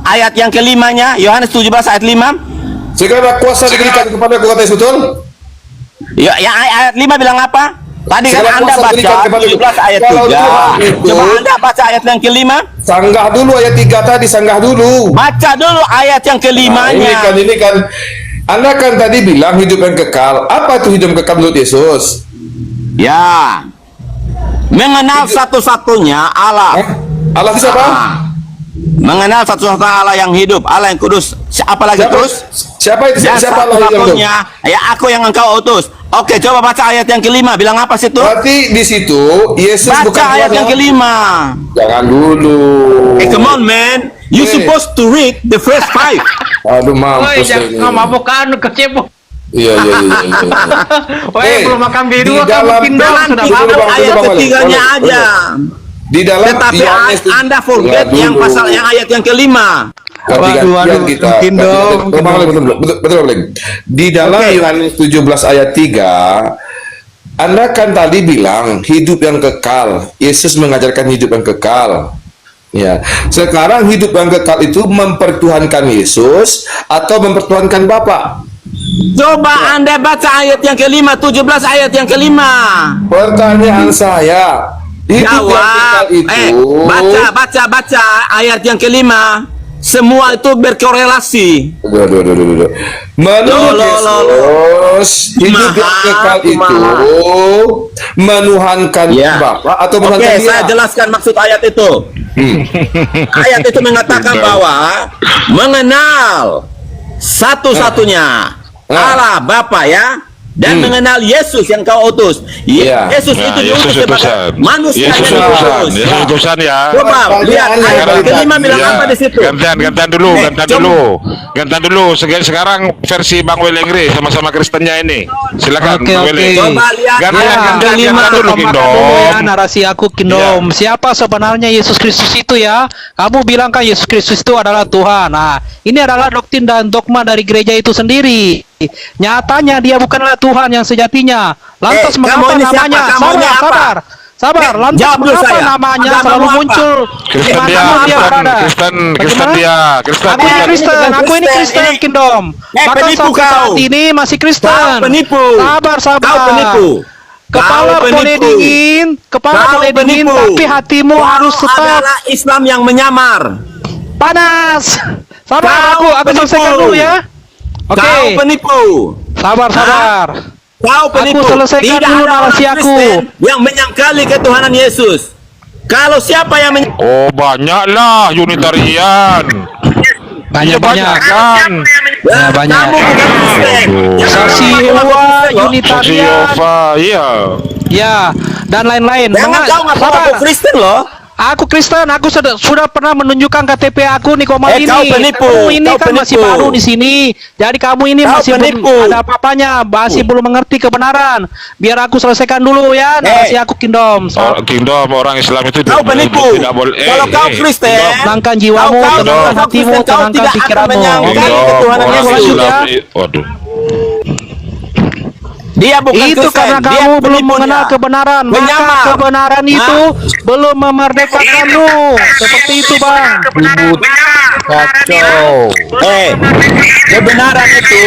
ayat yang kelimanya, Yohanes 17 ayat 5. Segala kuasa diberikan kepada aku, kata Yesus, betul? Ya, ayat 5 bilang apa? Tadi kan Segala Anda kuasa baca diberikan kepada 17 ayat Kalau 3. Tuhan itu- Coba Anda baca ayat yang kelima. Sanggah dulu ayat 3 tadi, sanggah dulu. Baca dulu ayat yang Nah, kelimanya. ini kan Anda kan tadi bilang hidup yang kekal. Apa itu hidup yang kekal menurut Yesus? Ya. Mengenal satu-satunya Allah. Allah itu siapa? Mengenal satu-satunya Allah yang hidup, Allah yang kudus. Apalagi terus? Siapa itu? Dan Siapa Allah yang hidup? satu-satunya, ya aku yang engkau utus. Oke, coba baca ayat yang kelima. Bilang apa situ? Berarti di situ Yesus Baca bukan ayat Tuhan yang kelima. Jangan dulu. Come on man, you supposed to read the first 5. Aduh mampus. jangan mabuk kecebok. Iya. Belum makan di biru, dalam Jangan tidur ayat ketiganya aja. Di dalam Tetapi Yohanes tuh- Anda forget Tunggu yang dulu. pasal yang ayat yang kelima. Ganti-gantian kita. Betul. Di dalam Yohanes 17 ayat 3, Anda kan tadi bilang hidup yang kekal. Yesus mengajarkan hidup yang kekal. Ya. Sekarang hidup yang kekal itu mempertuhankan Yesus atau mempertuhankan Bapa? Coba Anda baca ayat yang kelima, 17 ayat yang kelima. Pertanyaan saya, hidup yang kekal Jawab. itu Baca ayat yang kelima. Semua itu berkorelasi. Menurut Yesus, hidup yang kekal itu menuhankan Bapa atau menuhankan Oke, saya jelaskan maksud ayat itu. Ayat itu mengatakan bahwa mengenal satu-satunya Allah Bapa ya, dan mengenal Yesus yang kau utus. Yesus itu Yesus sebagai utusan. manusia Yesus yang utusan. diutus. Yesus utusan ya. Coba lihat ayat kelima bilang apa di situ. Gantian dulu. Sekarang versi Bang Welengri sama-sama Kristennya ini. Silakan Oke. Bang Welengri. Coba lihat Gantian Kelima dulu Kindom. ya, narasi aku Kindom. Siapa sebenarnya Yesus Kristus itu ya? Kamu bilang kan Yesus Kristus itu adalah Tuhan. Nah, ini adalah doktrin dan dogma dari gereja itu sendiri. Nyatanya dia bukanlah Tuhan yang sejatinya. Lantas kamu mengapa ini siapa? namanya? Kamu ini apa? Sabar. Lantas jawab dulu mengapa saya. namanya Agamamu selalu apa? muncul? Kristen dia, Kristen Aku ini Kristen, Kindom. Bahkan penipu sampai kau. saat ini masih Kristen. Kau penipu. Sabar. Kau penipu. Kepala Kau boleh penipu. dingin, Kau penipu. tapi hatimu Kau harus tetap adalah Islam yang menyamar. panas. Sabar, Kau aku penipu. selesaikan dulu ya. Oke. Kau penipu. Sabar. Kau penipu. Aku selesaikan Tidak dulu ada orang narasi aku. Kristen yang menyangkali ketuhanan Yesus. Kalau siapa yang Oh, banyaklah Unitarian. Banyak kan. Ya, banyak. Kamu bukan Kristen. Saksi Yehova, Unitarian, Yehova, iya. ya, dan lain-lain. Jangan kau ngaku Kristen loh. Aku Kristen, aku sudah pernah menunjukkan KTP aku nih Komal ini. Kau penipu. Kamu ini Kau kan masih penipu. baru di sini. Jadi kamu ini Kau masih penipu. belum ada apa-apanya, masih belum mengerti kebenaran. Biar aku selesaikan dulu ya, narasi aku Kindom. Kindom orang Islam itu Kau penipu. tidak boleh. Kalau kau Kristen, Tenangkan jiwamu, tenangkan hatimu, tenangkan pikiranmu. menyangkali ketuhanan orang Yesus. Islam. Waduh. Dia bukan Itu Kristen. karena Dia kamu belum penipunya. mengenal kebenaran. Maka Menyamar. kebenaran itu belum memerdekakanmu. Seperti itu, Bang. Kacau. Kebenaran itu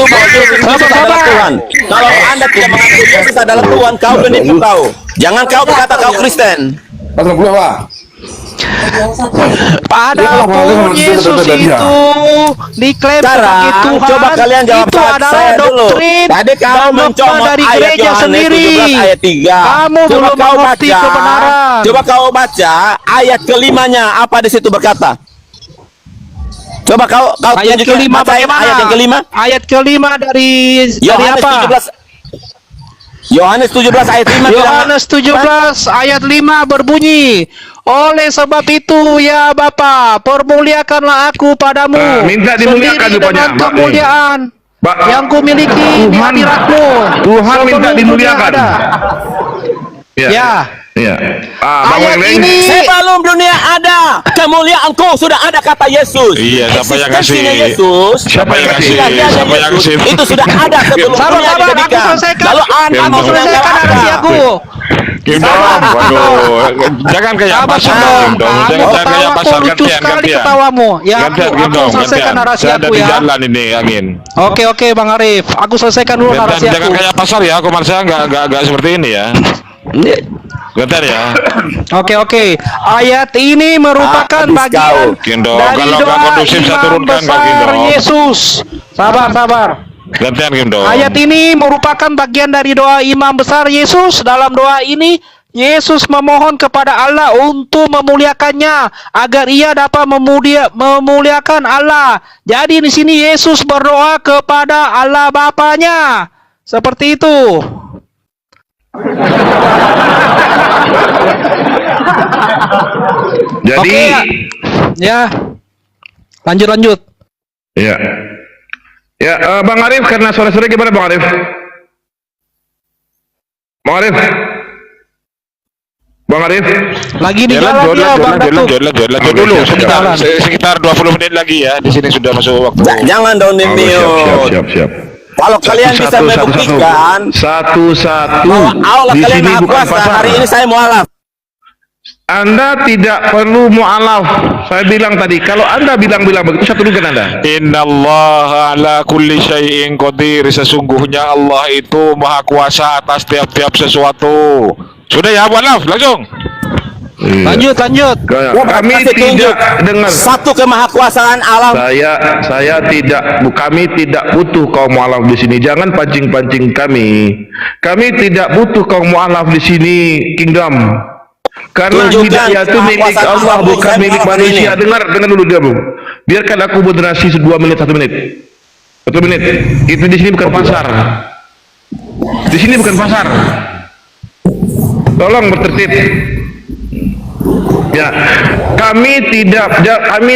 bahwa Yesus adalah Tuhan. Kalau Anda tidak mengakui Yesus adalah Tuhan, kau penipu kau. Jangan kau berkata kau Kristen. Padahal Yesus itu diklaim sebagai Tuhan. Coba kalian jawab Itu adalah saya dulu. doktrin Tadi kau dan dogma mencomot dari ayat gereja Yohanes sendiri. 17 ayat 3. Kamu Coba belum kau mengerti baca. kebenaran. Coba kau baca ayat kelimanya apa di situ berkata. Coba kau Ayat tunjukkan, kelima bacain bagaimana? ayat yang kelima. Ayat kelima dari Yohanes apa? 17 Yohanes 17 ayat 5 Yohanes 17 ayat 5 berbunyi, oleh sebab itu ya Bapa, permuliakanlah aku padamu minta dimuliakan sendiri rupanya, dengan Pak. kemuliaan yang kumiliki di hadiratmu Tuhan minta sebelum dimuliakan. dunia ada. Ya. Ya, Iya. Bang Ayat Weng. ini Sebelum dunia ada, kemuliaanku sudah ada, kata Yesus. Iya, siapa yang kasih? Eksistensinya Yesus, Siapa yang kasih? ilahiannya Siapa yang Yesus, kasih? itu sudah ada sebelum Sabar, dunia sabar, aku dijadikan. selesaikan. Lalu Anda Aku mau selesaikan narasi aku. Kingdom, waduh, jangan kayak Sabar, pasar Kingdom. Kingdom, Kamu jangan kayak ketawa pasar, kok, lucu gantian, sekali gantian. ketawamu. Ya, Gantian, aku Kingdom, selesaikan gantian. narasi Saya ada aku di ya. jalan ini, angin. Oke, Bang Arif, aku selesaikan dulu Gantian, narasi jangan aku. kayak pasar ya, komar saya nggak seperti ini ya. Gantian ya. Oke. Ayat ini merupakan habis bagian Kingdom, dari kalau nggak doa kondusif saya Imam turunkan kau, besar Kingdom. Yesus. Sabar. Gantian Kingdom. Ayat ini merupakan bagian dari doa Imam besar Yesus. Dalam doa ini, Yesus memohon kepada Allah untuk memuliakannya agar ia dapat memuliakan Allah. Jadi di sini Yesus berdoa kepada Allah Bapanya. Seperti itu. Jadi, Oke, ya. Lanjut. ya. Ya, Bang Arif, karena sore-sore gimana Bang Arif? Bang Arif? Bang Arif? Lagi di jalan dia, Bang Datuk. Jalan dulu sekitar 20 menit lagi ya. Di sini sudah masuk waktu. Jangan dong di mute. Siap. Kalau kalian bisa membuktikan Satu-satu. bahwa Allah Di kalian sini maha bukan kuasa, pasar. hari ini saya mualaf. Anda tidak perlu mu'alaf. Saya bilang tadi, kalau Anda bilang begitu, saya turunkan Anda. Innallaha ala kulli syai'in qadir. Sesungguhnya Allah itu maha kuasa atas tiap-tiap sesuatu. Sudah ya, mualaf, langsung. Lanjut. Kami Kasih tunjuk tidak dengar. satu kemahakuasaan alam. Kami tidak butuh kaum mu'alaf di sini. Jangan pancing-pancing kami. Kami tidak butuh kaum mu'alaf di sini, Kingdom. Karena Tunjukkan hidayah itu milik kemahakuasaan Allah, Allah, bukan saya milik mengalami manusia. ini. Dengar dulu dia, Bro. Biarkan aku moderasi 2 menit, 1 menit. 1 menit. Itu di sini bukan pasar. Di sini bukan pasar. Tolong bertertib. Ya, kami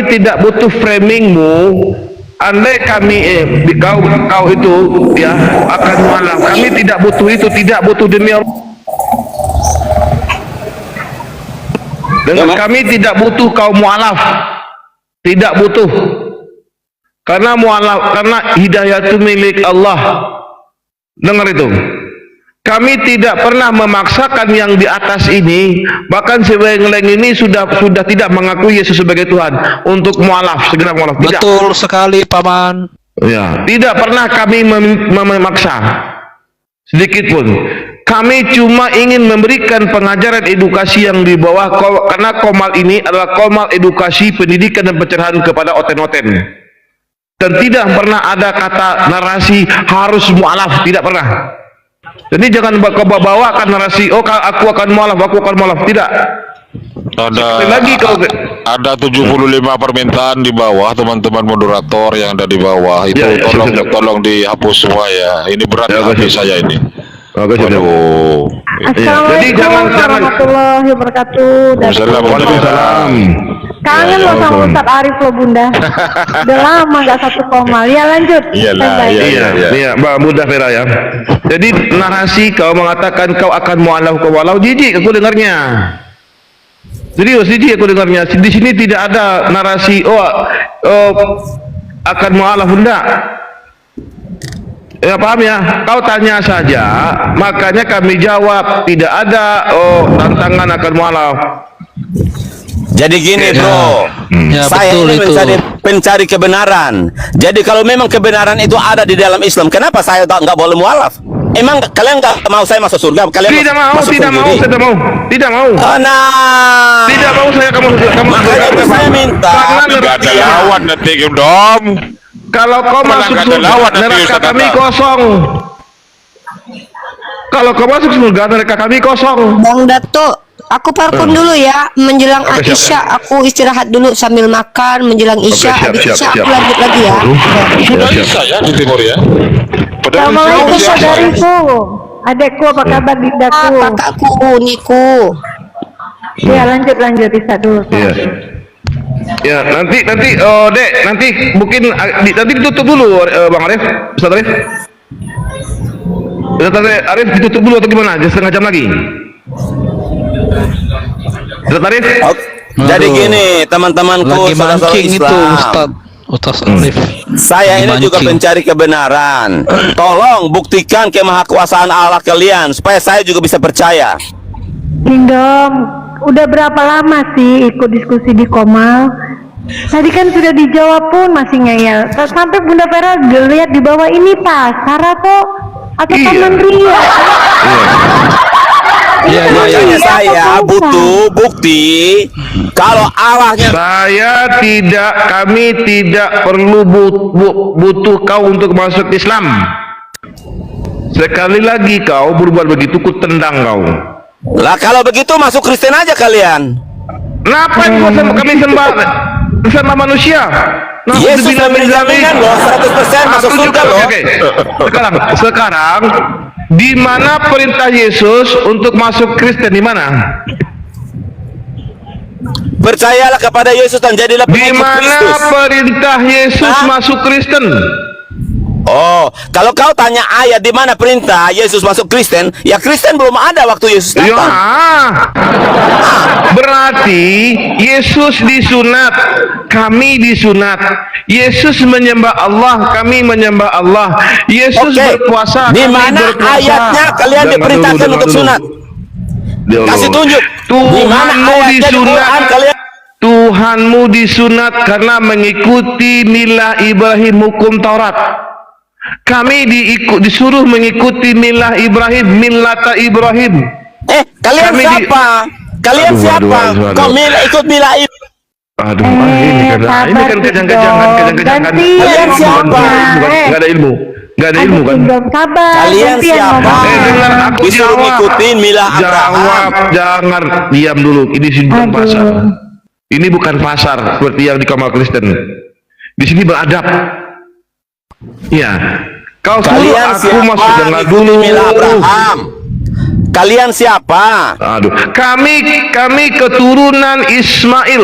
tidak butuh framingmu. Andai kami kau itu ya akan mualaf. Kami tidak butuh itu, tidak butuh demi Allah. Dengan kami tidak butuh kaum mualaf. Tidak butuh. Karena hidayah itu milik Allah. Dengar itu. Kami tidak pernah memaksakan yang di atas ini, bahkan Seweng-leng ini sudah tidak mengakui Yesus sebagai Tuhan untuk mualaf, segera mualaf. Tidak. Betul sekali, Paman. Ya, tidak pernah kami memaksa sedikit pun. Kami cuma ingin memberikan pengajaran edukasi yang di bawah, karena komal ini adalah komal edukasi, pendidikan dan pencerahan kepada oten-oten. Dan tidak pernah ada kata narasi harus mualaf, tidak pernah. Jadi jangan bawa-bawakan narasi, oh aku akan mualaf, tidak. Ada 75 permintaan di bawah, teman-teman moderator yang ada di bawah itu tolong dihapus semua ya. Ini berat hati saya ini. Waduh. Assalamualaikum warahmatullahi wabarakatuh. Waalaikumsalam. Kangen lo sama Ustadz Arif lo Bunda. Udah lama gak satu komal. Ya lanjut. Iya, Mbak Bunda Vera ya. Jadi narasi kau mengatakan kau akan mualaf, jijik aku dengarnya. Serius, jijik aku dengarnya. Di sini tidak ada narasi akan mualaf, enggak. Ya paham ya, kau tanya saja, makanya kami jawab, tidak ada tantangan akan mualaf. Jadi gini bro, saya ini pencari kebenaran. Jadi kalau memang kebenaran itu ada di dalam Islam, kenapa saya nggak boleh mualaf? Emang kalian nggak mau saya masuk surga? Kalian tidak mau. Tidak mau. Tidak mau saya kamu makanya saya minta. Tidak ada lawan nanti Kingdom. Kalau kau masuk surga, neraka kami kosong. Kalau kau masuk surga, neraka kami kosong. Bang Datuk, aku parfum dulu ya. Menjelang Isya, aku istirahat dulu sambil makan. Menjelang Isya, habis Isya aku lanjut lagi ya. Sudah Isya ya di timur ya. Assalamualaikum saudariku. Adekku, apa kabar Dindaku? Kakakku, Niku. Ya lanjut Isa dulu. Ya nanti Dek, nanti mungkin nanti ditutup dulu Bang Arif, Ustaz Arif. Ustaz Arif ditutup dulu atau gimana? Setengah jam lagi. Ustaz Arif. Jadi gini teman-temanku, Lagi saudara-saudara mancing itu Islam. Ustaz Arif. Saya ini juga pencari kebenaran. Tolong buktikan kemahakuasaan Allah kalian supaya saya juga bisa percaya. Dong, udah berapa lama sih ikut diskusi di Komal? Tadi kan sudah dijawab pun masih ngeyel. Sampai Bunda Vera lihat di bawah ini pasar atau taman ria? Makanya saya butuh bukti kalau Allahnya. Kami tidak perlu butuh kau untuk masuk Islam. Sekali lagi kau berbuat begitu, ku tendang kau. Lah kalau begitu masuk Kristen aja kalian. Ngapain kami sembah manusia? Yesus lebih jaminan loh, 100% masuk surga loh. Sekarang di mana perintah Yesus untuk masuk Kristen, di mana? Percayalah kepada Yesus dan jadilah pengikut Kristus. Di mana perintah Yesus masuk Kristen? Oh, kalau kau tanya ayat di mana perintah Yesus masuk Kristen, ya Kristen belum ada waktu Yesus datang. Ya, berarti Yesus disunat, kami disunat. Yesus menyembah Allah, kami menyembah Allah. Yesus berpuasa, di kami mana berpuasa. ayatnya kalian diperintahkan untuk sunat? Kasih tunjuk. Di mana ayatnya di Quran kalian? Tuhanmu disunat karena mengikuti milah Ibrahim, hukum Taurat. Kami disuruh mengikuti milah Ibrahim, millata Ibrahim. Kalian siapa? Kalian siapa? Kau ikut milah Ibrahim? Ini kan kejang-kejangan. Kalian siapa? Gak ada ilmu. Gak ada ilmu kan? Kalian siapa? Dengar aku disuruh ngikutin milah Abraham. Jawab, jangan diam dulu. Ini bukan pasar. Ini bukan pasar seperti yang di Komal Kristen. Di sini beradab. Ya, kau suruh aku masuk, dengar dulu. Kalian siapa? Aduh, kami keturunan Ismail.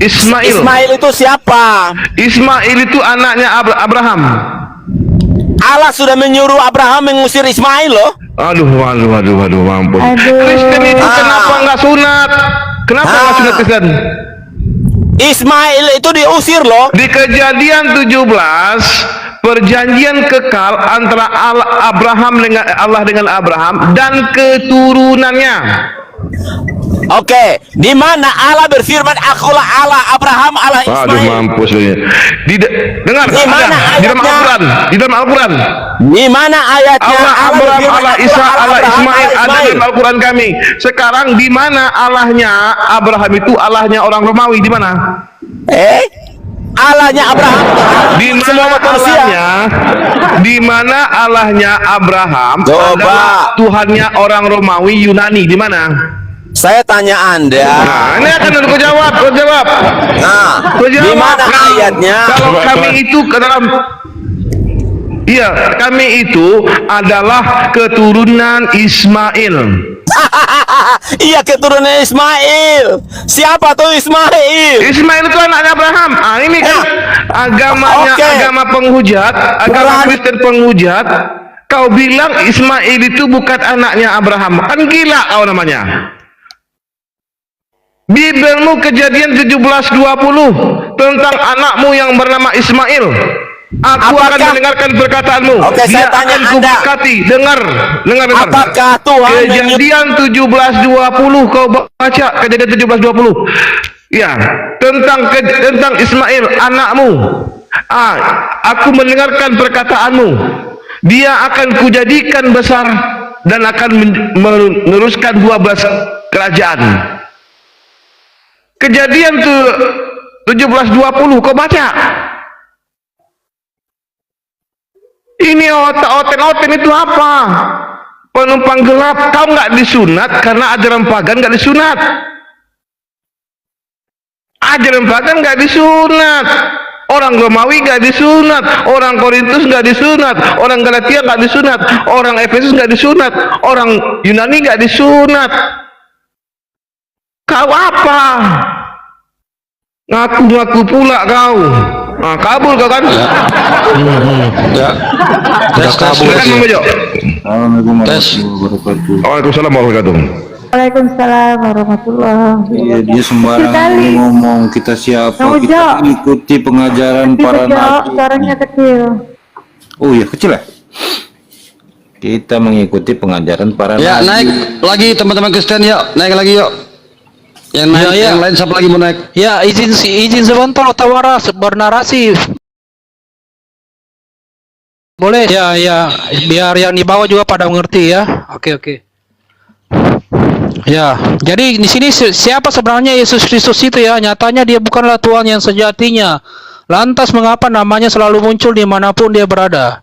Ismail itu siapa? Ismail itu anaknya Abraham. Allah sudah menyuruh Abraham mengusir Ismail loh. Aduh, mampus. Kristen itu kenapa nggak sunat? Kenapa nggak sunat Kristen? Ismail itu diusir loh. Di Kejadian 17, perjanjian kekal antara Allah dengan Abraham dan keturunannya. Oke, di mana Allah berfirman, akulah Allah Abraham, Allah Ismail. Aduh, mampus lu. Dengar, di mana di dalam Al-Quran, di mana ayatnya Allah Abraham, Allah Isa, Allah Ismail ada dalam Al-Quran kami. Sekarang di mana Allahnya Abraham itu Allahnya orang Romawi, di mana? Allahnya Abraham. Di mana Allahnya? Di mana Allahnya Abraham? Coba Tuhannya orang Romawi Yunani, di mana? Saya tanya Anda. Nah, ini akan aku jawab. Nah, di mana ayatnya? Kalau kami itu ke dalam, iya, kami itu adalah keturunan Ismail. Iya, keturunan Ismail. Siapa tuh Ismail? Ismail itu anaknya Abraham. Ini kan agama penghujat, agama Kristen penghujat. Kau bilang Ismail itu bukan anaknya Abraham. Kan gila kau namanya. Bibelmu Kejadian 17:20 tentang anakmu yang bernama Ismail. Aku akan mendengarkan perkataanmu. Saya tanya Anda. Dengar. Apakah Tuhan Kejadian 17:20 kau baca Kejadian 17:20. Ya, tentang Ismail anakmu. Aku mendengarkan perkataanmu. Dia akan kujadikan besar dan akan meneruskan 12 kerajaan. Kejadian 17:20 kau baca. Ini oten itu apa? Penumpang gelap. Kau nggak disunat karena ajaran pagan nggak disunat. Ajaran pagan nggak disunat. Orang Romawi nggak disunat, orang Korintus nggak disunat, orang Galatia nggak disunat, orang Efesus nggak disunat, orang Yunani nggak disunat. Kau apa? Ngaku-ngaku pula kau. Kabul kau kan? Ya. Tes kabul. Silakan Bang Bejo. Waalaikumsalam warahmatullahi wabarakatuh. Waalaikumsalam warahmatullahi Iya, dia sembarangan ini ngomong kita siapa, kita ikuti pengajaran para nabi. Suaranya kecil. Oh iya, kecil ya? Kita mengikuti pengajaran para Ya, nabi. naik lagi teman-teman Kristen, yuk. Naik lagi yuk. Yang naik, yang lain siapa lagi mau naik? Ya, izin sebentar Otawara bernarasi. Boleh? Ya, biar yang di bawah juga pada mengerti ya. Oke. Ya, jadi di sini siapa sebenarnya Yesus Kristus itu ya? Nyatanya dia bukanlah Tuhan yang sejatinya. Lantas mengapa namanya selalu muncul dimanapun dia berada?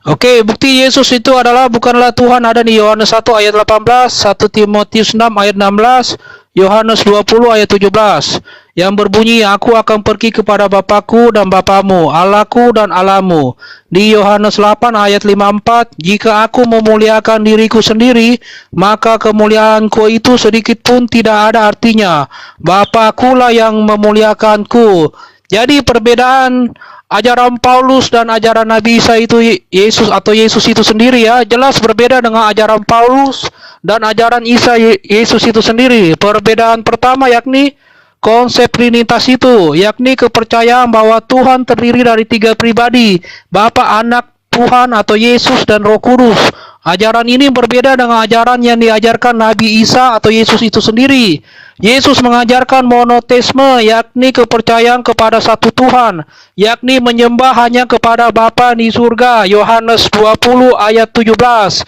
Oke, bukti Yesus itu adalah bukanlah Tuhan ada di Yohanes 1 ayat 18, 1 Timotius 6 ayat 16, Yohanes 20 ayat 17 yang berbunyi, aku akan pergi kepada Bapakku dan Bapamu, Allahku dan Allahmu. Di Yohanes 8 ayat 54, jika aku memuliakan diriku sendiri, maka kemuliaanku itu sedikit pun tidak ada artinya. Bapakkulah yang memuliakanku. Jadi perbedaan ajaran Paulus dan ajaran Nabi Isa itu Yesus itu sendiri ya, jelas berbeda dengan ajaran Paulus dan ajaran Isa Yesus itu sendiri. Perbedaan pertama yakni konsep Trinitas itu, yakni kepercayaan bahwa Tuhan terdiri dari 3 pribadi, Bapa, Anak, Tuhan atau Yesus dan Roh Kudus. Ajaran ini berbeda dengan ajaran yang diajarkan Nabi Isa atau Yesus itu sendiri. Yesus mengajarkan monoteisme, yakni kepercayaan kepada satu Tuhan, yakni menyembah hanya kepada Bapa di surga. Yohanes 20 ayat 17.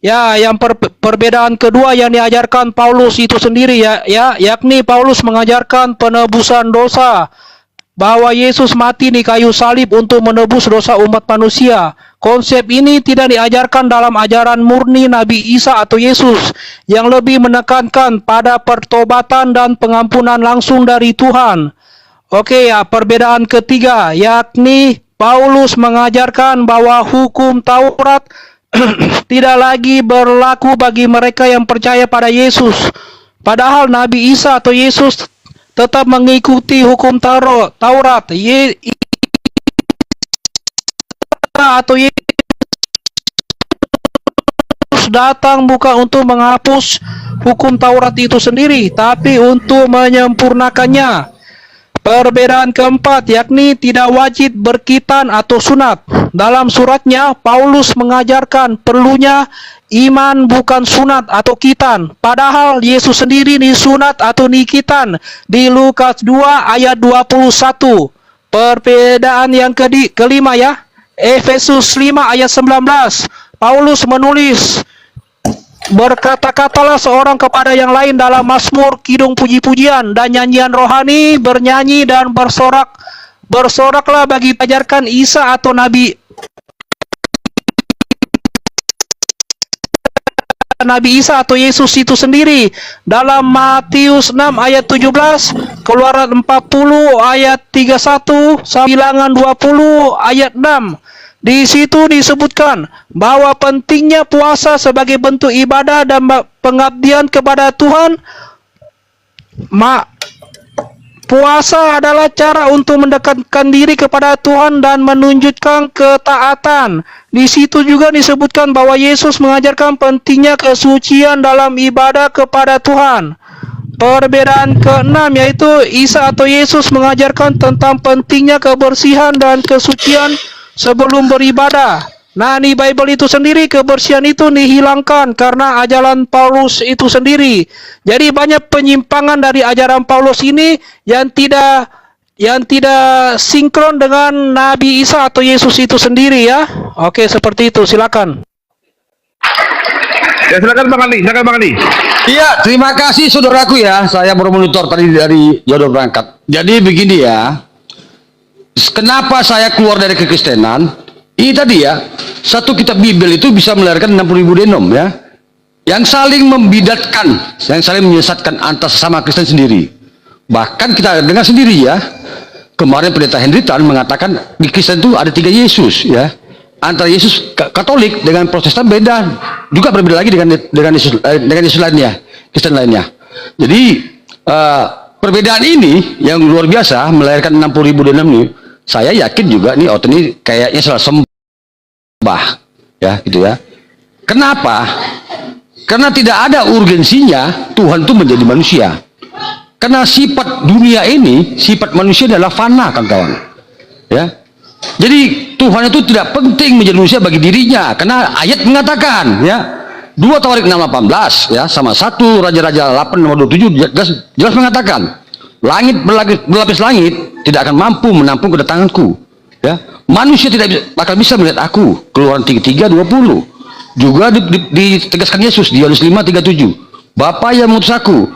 Ya, yang perbedaan kedua yang diajarkan Paulus itu sendiri yakni Paulus mengajarkan penebusan dosa, bahwa Yesus mati di kayu salib untuk menebus dosa umat manusia. Konsep ini tidak diajarkan dalam ajaran murni Nabi Isa atau Yesus, yang lebih menekankan pada pertobatan dan pengampunan langsung dari Tuhan. Oke ya, perbedaan ketiga yakni Paulus mengajarkan bahwa hukum Taurat tidak lagi berlaku bagi mereka yang percaya pada Yesus. Padahal Nabi Isa atau Yesus tetap mengikuti hukum Taurat. Atau Yesus datang bukan untuk menghapus hukum Taurat itu sendiri, tapi untuk menyempurnakannya. Perbedaan keempat yakni tidak wajib berkitan atau sunat. Dalam suratnya, Paulus mengajarkan perlunya iman bukan sunat atau kitan. Padahal Yesus sendiri disunat atau dikitan di Lukas 2 ayat 21. Perbedaan yang kelima ya, Efesus 5 ayat 19. Paulus menulis, berkata-katalah seorang kepada yang lain dalam mazmur, kidung puji-pujian dan nyanyian rohani, bernyanyi dan bersoraklah bagi ajarkan Isa atau Nabi Isa atau Yesus itu sendiri. Dalam Matius 6 ayat 17, Keluaran 40 ayat 31, Bilangan 20 ayat 6. Di situ disebutkan bahwa pentingnya puasa sebagai bentuk ibadah dan pengabdian kepada Tuhan. Puasa adalah cara untuk mendekatkan diri kepada Tuhan dan menunjukkan ketaatan. Di situ juga disebutkan bahwa Yesus mengajarkan pentingnya kesucian dalam ibadah kepada Tuhan. Perbedaan keenam yaitu Isa atau Yesus mengajarkan tentang pentingnya kebersihan dan kesucian sebelum beribadah. Nah, di Bible itu sendiri kebersihan itu dihilangkan karena ajaran Paulus itu sendiri. Jadi banyak penyimpangan dari ajaran Paulus ini yang tidak sinkron dengan Nabi Isa atau Yesus itu sendiri ya. Oke, seperti itu. Silakan. Ya, silakan Bang Andi. Iya, terima kasih saudaraku ya. Saya baru monitor tadi dari Jodoh berangkat. Jadi begini ya. Kenapa saya keluar dari kekristenan? Ini tadi ya, satu kitab Bible itu bisa melahirkan 60.000 denom ya, yang saling membidatkan, yang saling menyesatkan antar sesama Kristen sendiri. Bahkan kita dengar sendiri ya, kemarin pendeta Henry Tan mengatakan di Kristen itu ada 3 Yesus ya, antara Yesus Katolik dengan Protestan beda, juga berbeda lagi dengan Yesus lainnya, Kristen lainnya. Jadi perbedaan ini yang luar biasa melahirkan 60.000 denom ini saya yakin juga nih Oto ini kayaknya salah sembah ya gitu ya. Kenapa? Karena tidak ada urgensinya Tuhan itu menjadi manusia. Karena sifat dunia ini, sifat manusia adalah fana, kawan-kawan. Ya. Jadi Tuhan itu tidak penting menjadi manusia bagi dirinya, karena ayat mengatakan ya 2 Tawarik 6:18 ya sama 1 Raja-Raja 8:27 jelas mengatakan langit berlapis langit tidak akan mampu menampung kedatanganku ya. Manusia tidak bakal bisa melihat aku. Keluaran 33:20 juga ditegaskan Yesus di Yohanes 5:37. Bapa yang mengutus aku,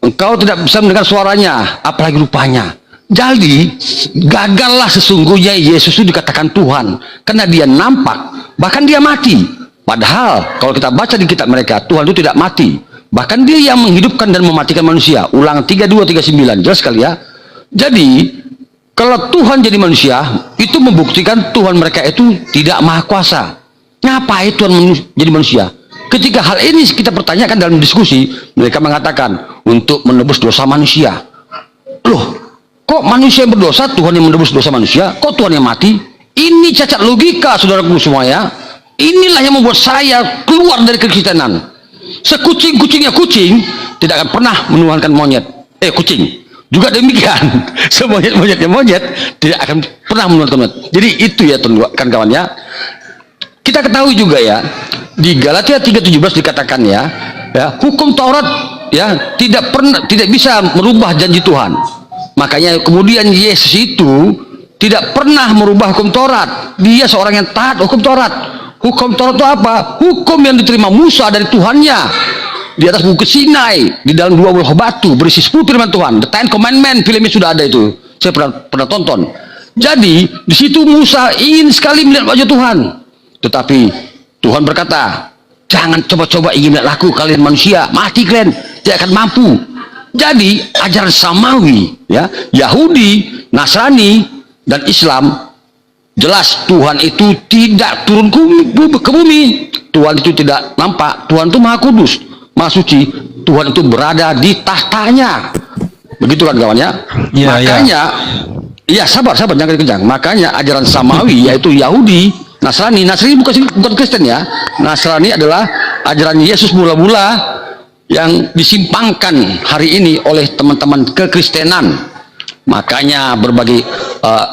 engkau tidak bisa mendengar suaranya apalagi rupanya. Jadi gagallah sesungguhnya Yesus itu dikatakan Tuhan karena dia nampak bahkan dia mati. Padahal kalau kita baca di kitab mereka Tuhan itu tidak mati, bahkan dia yang menghidupkan dan mematikan manusia. Ulangan 32:39 jelas sekali ya. Jadi kalau Tuhan jadi manusia itu membuktikan Tuhan mereka itu tidak maha kuasa. Ngapain Tuhan jadi manusia? Ketika hal ini kita pertanyakan dalam diskusi, mereka mengatakan untuk menebus dosa manusia. Loh, kok manusia yang berdosa Tuhan yang menebus dosa manusia? Kok Tuhan yang mati? Ini cacat logika, saudaraku semua ya. Inilah yang membuat saya keluar dari kekristenan. Sekucing-kucingnya kucing tidak akan pernah menuhankan monyet. Kucing. Juga demikian, semonyet-monyetnya monyet tidak akan pernah menuhankan monyet. Jadi itu ya kawan-kawan ya. Kita ketahui juga ya di Galatia 3:17 dikatakan ya hukum Taurat ya tidak bisa merubah janji Tuhan. Makanya kemudian Yesus itu tidak pernah merubah hukum Taurat. Dia seorang yang taat hukum Taurat. Hukum Taurat itu apa? Hukum yang diterima Musa dari Tuhannya di atas bukit Sinai di dalam 2 buah batu berisi 10 firman Tuhan. The Ten Commandment, filmnya sudah ada itu. Saya pernah tonton. Jadi di situ Musa ingin sekali melihat wajah Tuhan. Tetapi Tuhan berkata, jangan coba-coba ingin melihat aku kalian manusia, mati kalian, tidak akan mampu. Jadi ajaran samawi ya, Yahudi, Nasrani dan Islam jelas Tuhan itu tidak turun ke bumi. Tuhan itu tidak nampak. Tuhan itu Maha Kudus, Maha Suci. Tuhan itu berada di tahtanya. Begitu kan kawan ya? Makanya ya sabar jangan kencang. Makanya ajaran samawi yaitu Yahudi, Nasrani bukan Kristen ya. Nasrani adalah ajaran Yesus mula-mula yang disimpangkan hari ini oleh teman-teman kekristenan. Makanya berbagai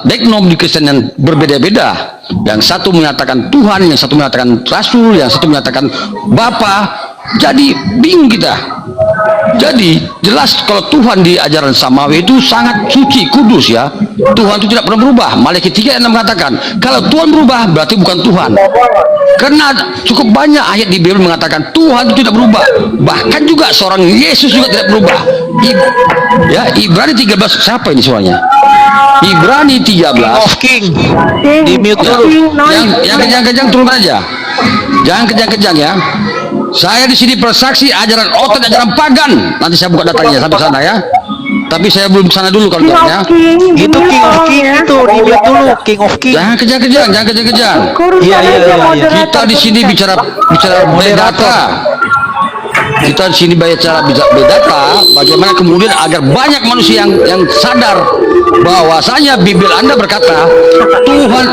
deknom di Kristen yang berbeda-beda. Yang satu menyatakan Tuhan, yang satu menyatakan Rasul, yang satu menyatakan Bapa. Jadi bingung kita. Jadi jelas kalau Tuhan di ajaran samawi itu sangat suci, kudus ya. Tuhan itu tidak pernah berubah. Maliaki 3:6 mengatakan kalau Tuhan berubah berarti bukan Tuhan. Karena cukup banyak ayat di Bible mengatakan Tuhan itu tidak berubah. Bahkan juga seorang Yesus juga tidak berubah. Ibrani 13 siapa ini suaranya? Ibrani 13 King di mute dulu. Yang kejang-kejang turun aja. Jangan kejang-kejang ya. Saya di sini bersaksi ajaran otot, ajaran pagan. Nanti saya buka datanya sampai sana ya. Tapi saya belum sana dulu kalau ya. Itu King of King itu di mute dulu, King of King. Jangan kejang-kejang, jangan kejang-kejang. Iya. Kita di sini bicara data. Kita di sini bicara data. Bagaimana kemudian agar banyak manusia yang sadar bahwasanya Bible Anda berkata Tuhan.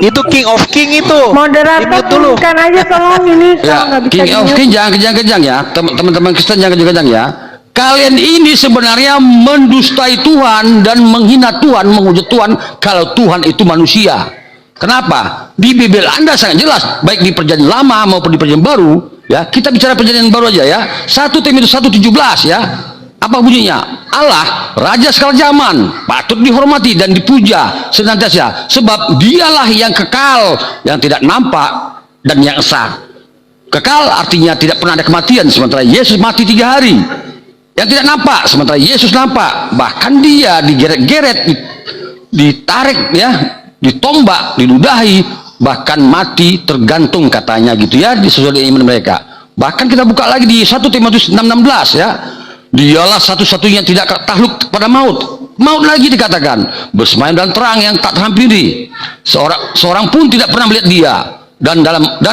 Itu King of King itu. Moderator turunkan aja tolong ini. Ya, King of King jangan kejang-kejang ya. Teman-teman Kristen jangan kejang-kejang ya. Kalian ini sebenarnya mendustai Tuhan dan menghina Tuhan, menghujat Tuhan kalau Tuhan itu manusia. Kenapa? Di Bible Anda sangat jelas, baik di Perjanjian Lama maupun di Perjanjian Baru, ya. Kita bicara Perjanjian Baru aja ya. 1 Timotius 1:17 ya. Apa bunyinya? Allah, Raja segala zaman, patut dihormati dan dipuja senantiasa, sebab dialah yang kekal, yang tidak nampak dan yang esa. Kekal artinya tidak pernah ada kematian, sementara Yesus mati 3 hari. Yang tidak nampak, sementara Yesus nampak. Bahkan dia digeret-geret, ditarik ya, ditombak, diludahi, bahkan mati tergantung katanya gitu ya, sesuai dengan iman mereka. Bahkan kita buka lagi di 1 Timotius 6:16 ya. Dialah satu-satunya tidak takluk pada maut. Maut lagi dikatakan bersemayam dalam terang yang tak terhampiri. Seorang pun tidak pernah melihat dia, dan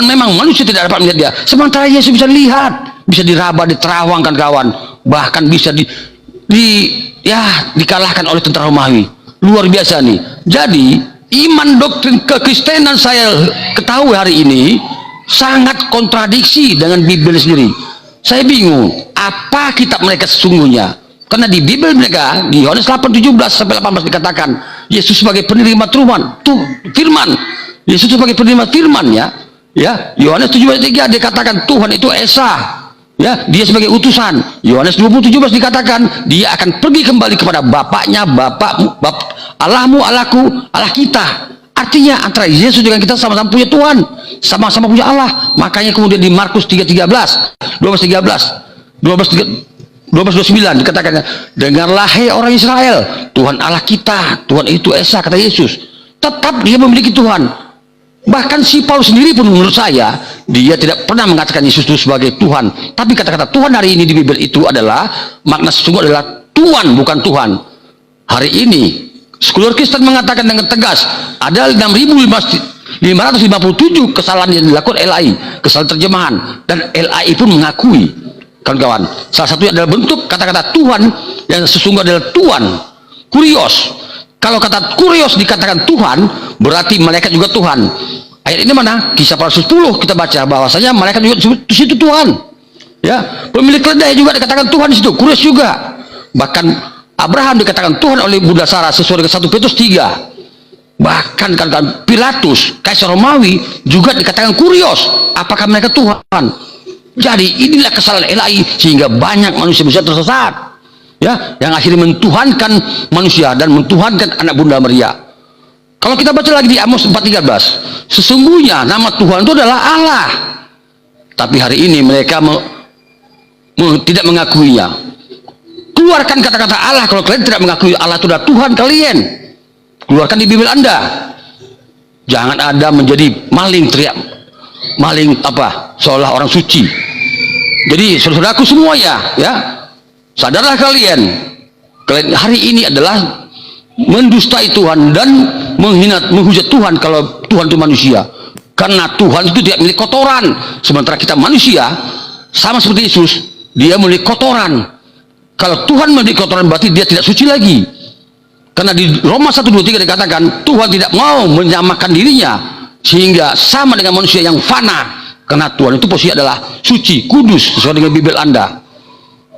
memang manusia tidak dapat melihat dia. Sementara Yesus bisa lihat, bisa diraba, diterawang kan kawan, bahkan bisa dikalahkan oleh tentara Romawi. luar biasa nih. Jadi iman doktrin kekristenan saya ketahui hari ini sangat kontradiksi dengan Bible sendiri. Saya bingung apa kitab mereka sesungguhnya, karena di Bible mereka di Yohanes 8:17 sampai 18 dikatakan Yesus sebagai penerima firman. Yesus sebagai penerima firman, ya. Yohanes 7:3 dikatakan Tuhan itu Esa, ya, dia sebagai utusan. Yohanes 20:17 dikatakan dia akan pergi kembali kepada Bapaknya, Allahmu, Allahku, Allah kita. Artinya antara Yesus dengan kita sama-sama punya Tuhan, sama-sama punya Allah. Makanya kemudian di Markus 3:13, 12:29 dikatakan, dengarlah hai orang Israel, Tuhan Allah kita, Tuhan itu Esa, kata Yesus. Tetap dia memiliki Tuhan. Bahkan si Paulus sendiri pun menurut saya, dia tidak pernah mengatakan Yesus itu sebagai Tuhan. Tapi kata-kata Tuhan hari ini di Bible itu adalah, makna sesungguhnya adalah Tuhan, bukan Tuhan. Hari ini sekuler Kristen mengatakan dengan tegas ada 6.557 kesalahan yang dilakukan LAI, kesalahan terjemahan, dan LAI pun mengakui, kawan-kawan, salah satunya adalah bentuk kata-kata Tuhan yang sesungguhnya adalah Tuhan. Kurios, kalau kata kurios dikatakan Tuhan, berarti malaikat juga Tuhan. Ayat ini mana? Kisah para Rasul 10 kita baca bahwasanya malaikat juga di situ Tuhan, ya. Pemilik keledai juga dikatakan Tuhan di situ, kurios juga. Bahkan Abraham dikatakan Tuhan oleh Bunda Sarah sesuai dengan 1 Petrus 3. Bahkan katakan Pilatus, Kaisar Romawi juga dikatakan kurios. Apakah mereka Tuhan? Jadi inilah kesalahan LAI sehingga banyak manusia tersesat, ya, yang akhirnya mentuhankan manusia dan mentuhankan anak Bunda Maria. Kalau kita baca lagi di Amos 4:13, sesungguhnya nama Tuhan itu adalah Allah. Tapi hari ini mereka tidak mengakuinya. Keluarkan kata-kata Allah kalau kalian tidak mengakui Allah itu adalah Tuhan kalian. Keluarkan di Bible Anda. Jangan Anda menjadi maling, teriak maling apa seolah orang suci. Jadi saudaraku semua, ya, sadarlah kalian hari ini adalah mendustai Tuhan dan menghujat Tuhan kalau Tuhan itu manusia. Karena Tuhan itu tidak milik kotoran, sementara kita manusia sama seperti Yesus, dia milik kotoran. Kalau Tuhan memiliki kotoran berarti dia tidak suci lagi. Karena di Roma 1:23 dikatakan Tuhan tidak mau menyamakan dirinya sehingga sama dengan manusia yang fana. Karena Tuhan itu posisi adalah suci, kudus sesuai dengan Bible Anda.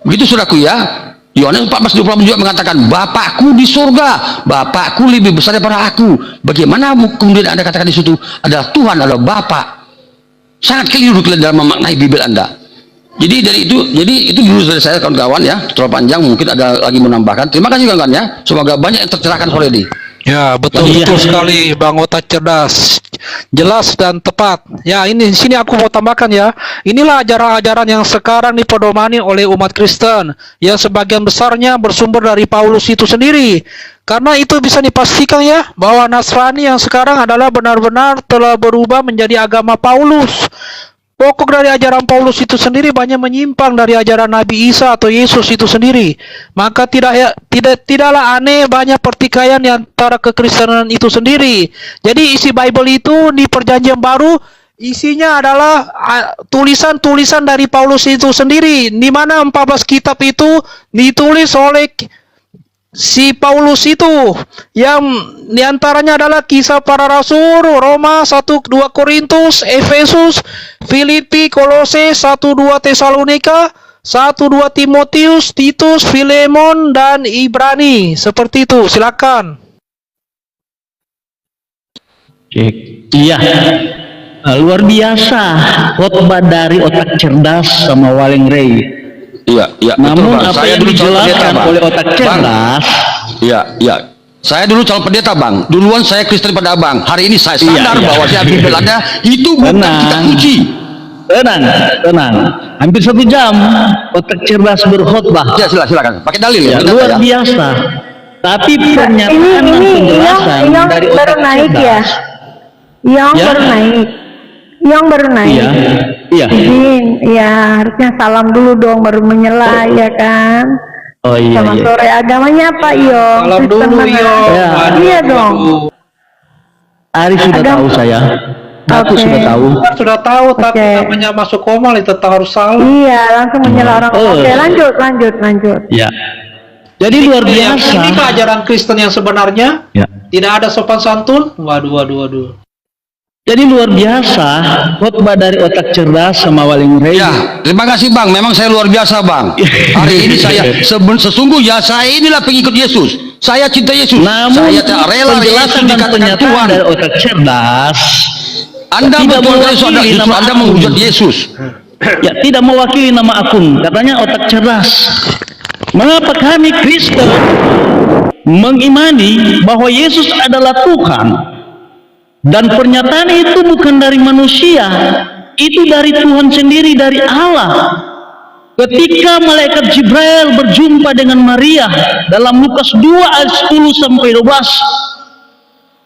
Begitu saudaraku, ya. Yohanes 14:20 juga mengatakan Bapakku di surga, Bapakku lebih besar daripada aku. Bagaimana kemudian Anda katakan di situ adalah Tuhan adalah Bapa? Sangat keliru dalam memaknai Bible Anda. Jadi itu dulu dari saya, kawan-kawan, ya. Terlalu panjang, mungkin ada lagi menambahkan. Terima kasih, kawan-kawan, ya. Semoga banyak yang tercerahkan sore ini. Ya, betul sekali Bang Otak, cerdas, jelas dan tepat. Ya, ini di sini aku mau tambahkan, ya. Inilah ajaran-ajaran yang sekarang dipedomani oleh umat Kristen yang sebagian besarnya bersumber dari Paulus itu sendiri. Karena itu bisa dipastikan, ya, bahwa Nasrani yang sekarang adalah benar-benar telah berubah menjadi agama Paulus. Pokok dari ajaran Paulus itu sendiri banyak menyimpang dari ajaran Nabi Isa atau Yesus itu sendiri. Maka tidaklah aneh banyak pertikaian di antara kekristenan itu sendiri. Jadi isi Bible itu di Perjanjian Baru isinya adalah tulisan-tulisan dari Paulus itu sendiri, di mana 14 kitab itu ditulis oleh si Paulus itu, yang diantaranya adalah Kisah Para Rasul, Roma, 1-2 Korintus, Efesus, Filipi, Kolose, 1-2 Tesalonika, 1-2 Timotius, Titus, Filemon, dan Ibrani. Seperti itu, silakan. Iya, luar biasa khotbah dari Otak Cerdas sama Waleng Ray. Iya, namun betul, apa yang dijelaskan oleh Otak Cerdas, iya. Saya dulu calon pendeta, Bang. Duluan saya Kristen pada Abang. Hari ini saya sadar bahwa saya Bible Anda itu bukan kitab suci. Tenang. Hampir 1 jam Otak Cerdas berkhotbah. Ya, silakan. Pakai dalil, ya. Luar biasa. Tapi pernyataan dan penjelasan dari Otak Cerdas. Yang baru naik. Iya. Ya, harusnya salam dulu dong baru menyela, ya kan? Oh iya. Selamat sore, agamanya apa, Yong? Salam dulu, Yong. Iya dong. Ari sudah tahu saya. Aku sudah tahu. Sudah tahu, tapi namanya masuk komal itu tetap harus salam. Iya, langsung menyela orang. Oke, lanjut. Ya. Jadi luar biasa. Ini ajaran Kristen yang sebenarnya. Ya. Tidak ada sopan santun. Waduh. Jadi luar biasa khotbah dari otak cerdas sama Waling Rey. Ya, terima kasih Bang. Memang saya luar biasa Bang. Hari ini saya sesungguhnya saya inilah pengikut Yesus. Saya cinta Yesus. Namun saya tak rela penjelasan Yesus dan dikatakan pernyataan Tuhan. dari otak cerdas Anda tidak betul Yesus, mewakili justru nama Anda akun. menghujat Yesus. Ya, tidak mewakili nama akun. Katanya otak cerdas. Mengapa kami Kristen mengimani bahwa Yesus adalah Tuhan? Dan pernyataan itu bukan dari manusia, itu dari Tuhan sendiri, dari Allah. Ketika malaikat Jibril berjumpa dengan Maria dalam Lukas 2 ayat 10 sampai 12,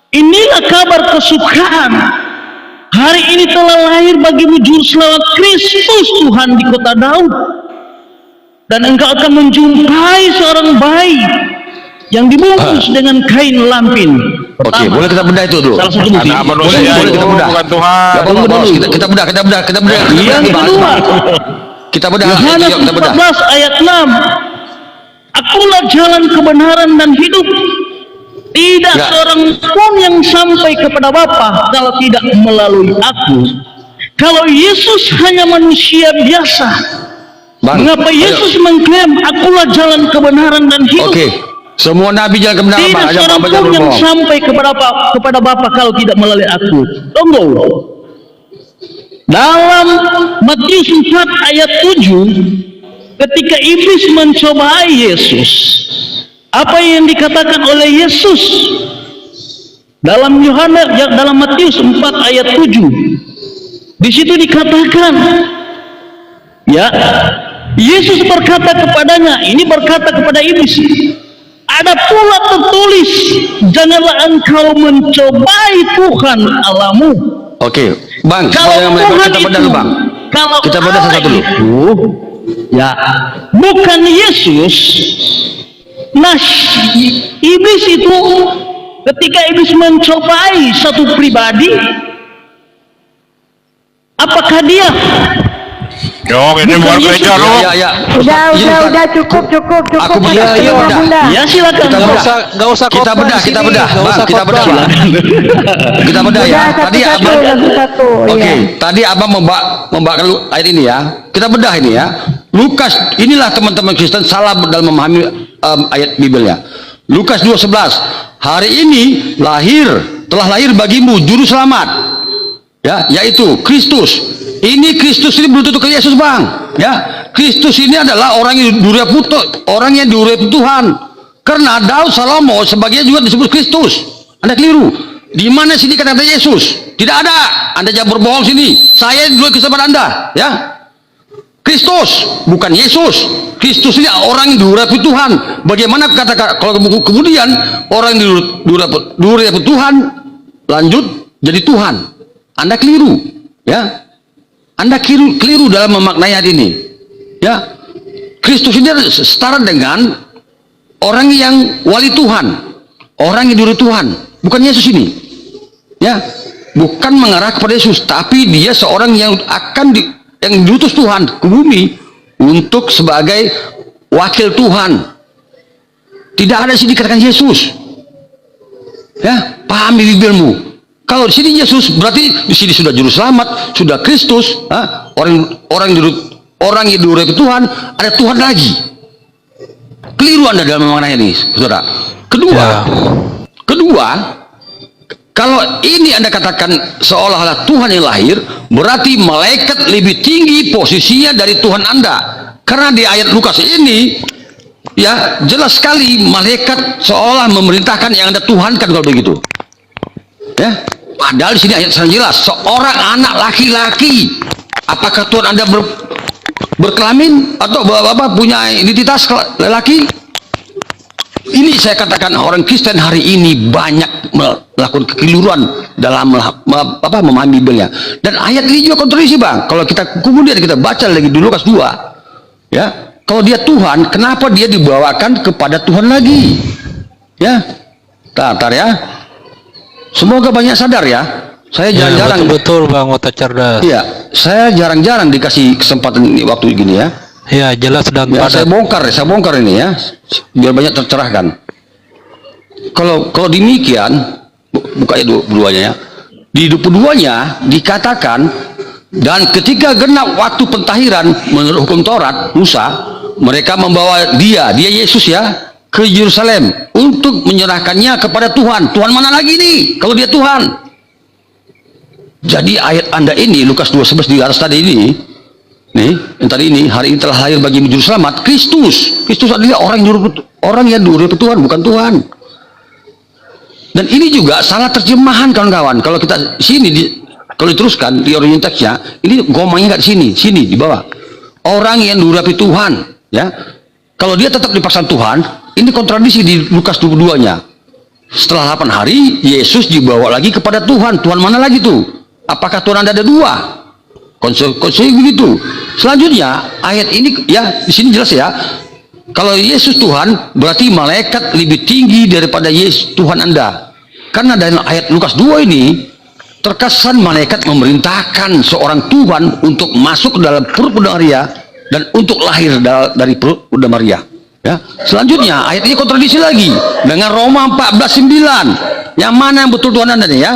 inilah kabar kesukaan. Hari ini telah lahir bagimu juru selamat Kristus Tuhan di kota Daud. Dan engkau akan menjumpai seorang bayi yang dibungkus dengan kain lampin. Oke, boleh kita bedah itu dulu. Salah satu bukti. Boleh kita bedah. Bukan Tuhan. Tunggu dulu. Kita bedah. Yang kedua, Kita bedah. Yohanes Yuk, kita bedah. 14 ayat 6. Akulah jalan kebenaran dan hidup. Tidak Ya. seorang pun yang sampai kepada Bapa kalau tidak melalui aku. Kalau Yesus hanya manusia biasa, Bang, mengapa ayo. Yesus mengklaim akulah jalan kebenaran dan hidup? Oke. Semua nabi jalan kebenaran Tidak Bang. Ajak seorang Bang pun jangan yang bohong. sampai kepada Bapa kalau tidak melalui aku. Tunggu. Dalam Matius 4 ayat 7, ketika iblis mencobai Yesus, apa yang dikatakan oleh Yesus dalam Matius 4 ayat 7, di situ dikatakan, ya, Yesus berkata kepadanya, ini berkata kepada iblis, ada pula tertulis, janganlah engkau mencobai Tuhan Allahmu. Oke, Bang, Kalau supaya melebar Tuhan kita bedah itu, dulu, Bang. kalau Kita bedah Allah satu dulu. itu, ya, bukan Yesus. Nah, iblis itu ketika iblis mencobai satu pribadi, apakah dia Yo, ini bukan bukan Yesus? gereja lu. Ya. Udah cukup. Aku bedah, kita bedah. Ya silakan. Kita bedah. Nggak usah Kita khotbah bedah, di kita sini. bedah. Nggak Bang, usah kita bedah, khotbah. Bang. Kita bedah ya. Tadi Abang satu. Oke, tadi Abang membawakan ayat ini ya. Kita bedah ini ya. Lukas, inilah teman-teman Kristen salah dalam memahami ayat Bibelnya. Lukas 2:11. Hari ini telah lahir bagimu juru selamat. Ya, yaitu Kristus. Ini Kristus ini belum tentu ke Yesus, Bang. Ya, Kristus ini adalah orang yang diurapi Tuhan. Karena Daud Salomo sebagian juga disebut Kristus. Anda keliru. Di mana sini kata Yesus? Tidak ada. Anda jangan berbohong sini. Saya dulu kesempatan Anda, ya. Kristus, bukan Yesus. Kristus ini orang yang diurapi Tuhan. Bagaimana kalau kemudian orang yang diurapi Tuhan lanjut jadi Tuhan? Anda keliru, ya. Anda keliru dalam memaknai ayat ini, ya. Kristus ini setara dengan orang yang wali Tuhan, orang yang diurapi Tuhan, bukan Yesus ini, ya. Bukan mengarah kepada Yesus, tapi dia seorang yang yang diutus Tuhan ke bumi untuk sebagai wakil Tuhan. Tidak ada sini dikatakan Yesus. Ya, pahami Bibelmu. Kalau di sini Yesus berarti di sini sudah juru selamat, sudah Kristus, orang yang diurapi Tuhan, ada Tuhan lagi. Keliru Anda dalam memaknai ini, Saudara. Kedua, kalau ini Anda katakan seolah-olah Tuhan yang lahir, berarti malaikat lebih tinggi posisinya dari Tuhan Anda. Karena di ayat Lukas ini, ya jelas sekali malaikat seolah memerintahkan yang Anda tuhankan kalau begitu. Ya, padahal di sini ayat sangat jelas, seorang anak laki-laki. Apakah Tuhan Anda berkelamin atau punya identitas lelaki? Ini saya katakan orang Kristen hari ini banyak melakukan kekeliruan dalam memahami Bibelnya. Dan ayat ini juga kontradiksi, Bang. Kalau kemudian kita baca lagi di Lukas 2, ya, kalau dia Tuhan, kenapa dia dibawakan kepada Tuhan lagi? Ya, tar ya. Semoga banyak sadar ya. Saya jarang-jarang betul Bang, otak cerdas. Iya, saya jarang-jarang dikasih kesempatan ini waktu gini ya. Ya, jelas dan Ya, padat. saya bongkar ini ya, biar banyak tercerahkan. Kalau demikian, buka ya duanya ya. Di 22-nya dikatakan, dan ketika genap waktu pentahiran menurut hukum Taurat Musa, mereka membawa dia Yesus ya, ke Yerusalem untuk menyerahkannya kepada Tuhan. Tuhan mana lagi nih kalau dia Tuhan? Jadi ayat Anda ini Lukas 2:11 di atas tadi ini, nih yang tadi ini, hari ini telah lahir bagi juru selamat Kristus. Kristus adalah orang yang diutus Tuhan, bukan Tuhan. Dan ini juga salah terjemahan kawan-kawan. Kalau kita kalau diteruskan di original teksnya, ini gomangnya nggak di sini di bawah. Orang yang diurapi Tuhan, ya. Kalau dia tetap dipasang Tuhan, ini kontradiksi di Lukas 22-nya. Setelah 8 hari, Yesus dibawa lagi kepada Tuhan. Tuhan mana lagi tuh? Apakah Tuhan ada dua? Konsep begitu. Selanjutnya, ayat ini ya di sini jelas ya. Kalau Yesus Tuhan, berarti malaikat lebih tinggi daripada Yesus Tuhan Anda. Karena dalam ayat Lukas 2 ini terkesan malaikat memerintahkan seorang Tuhan untuk masuk ke dalam perut Bunda Maria dan untuk lahir dari perut Bunda Maria. Ya. Selanjutnya ayat ini kontradiksi lagi dengan Roma 14:9. Yang mana yang betul Tuhan Anda nih ya?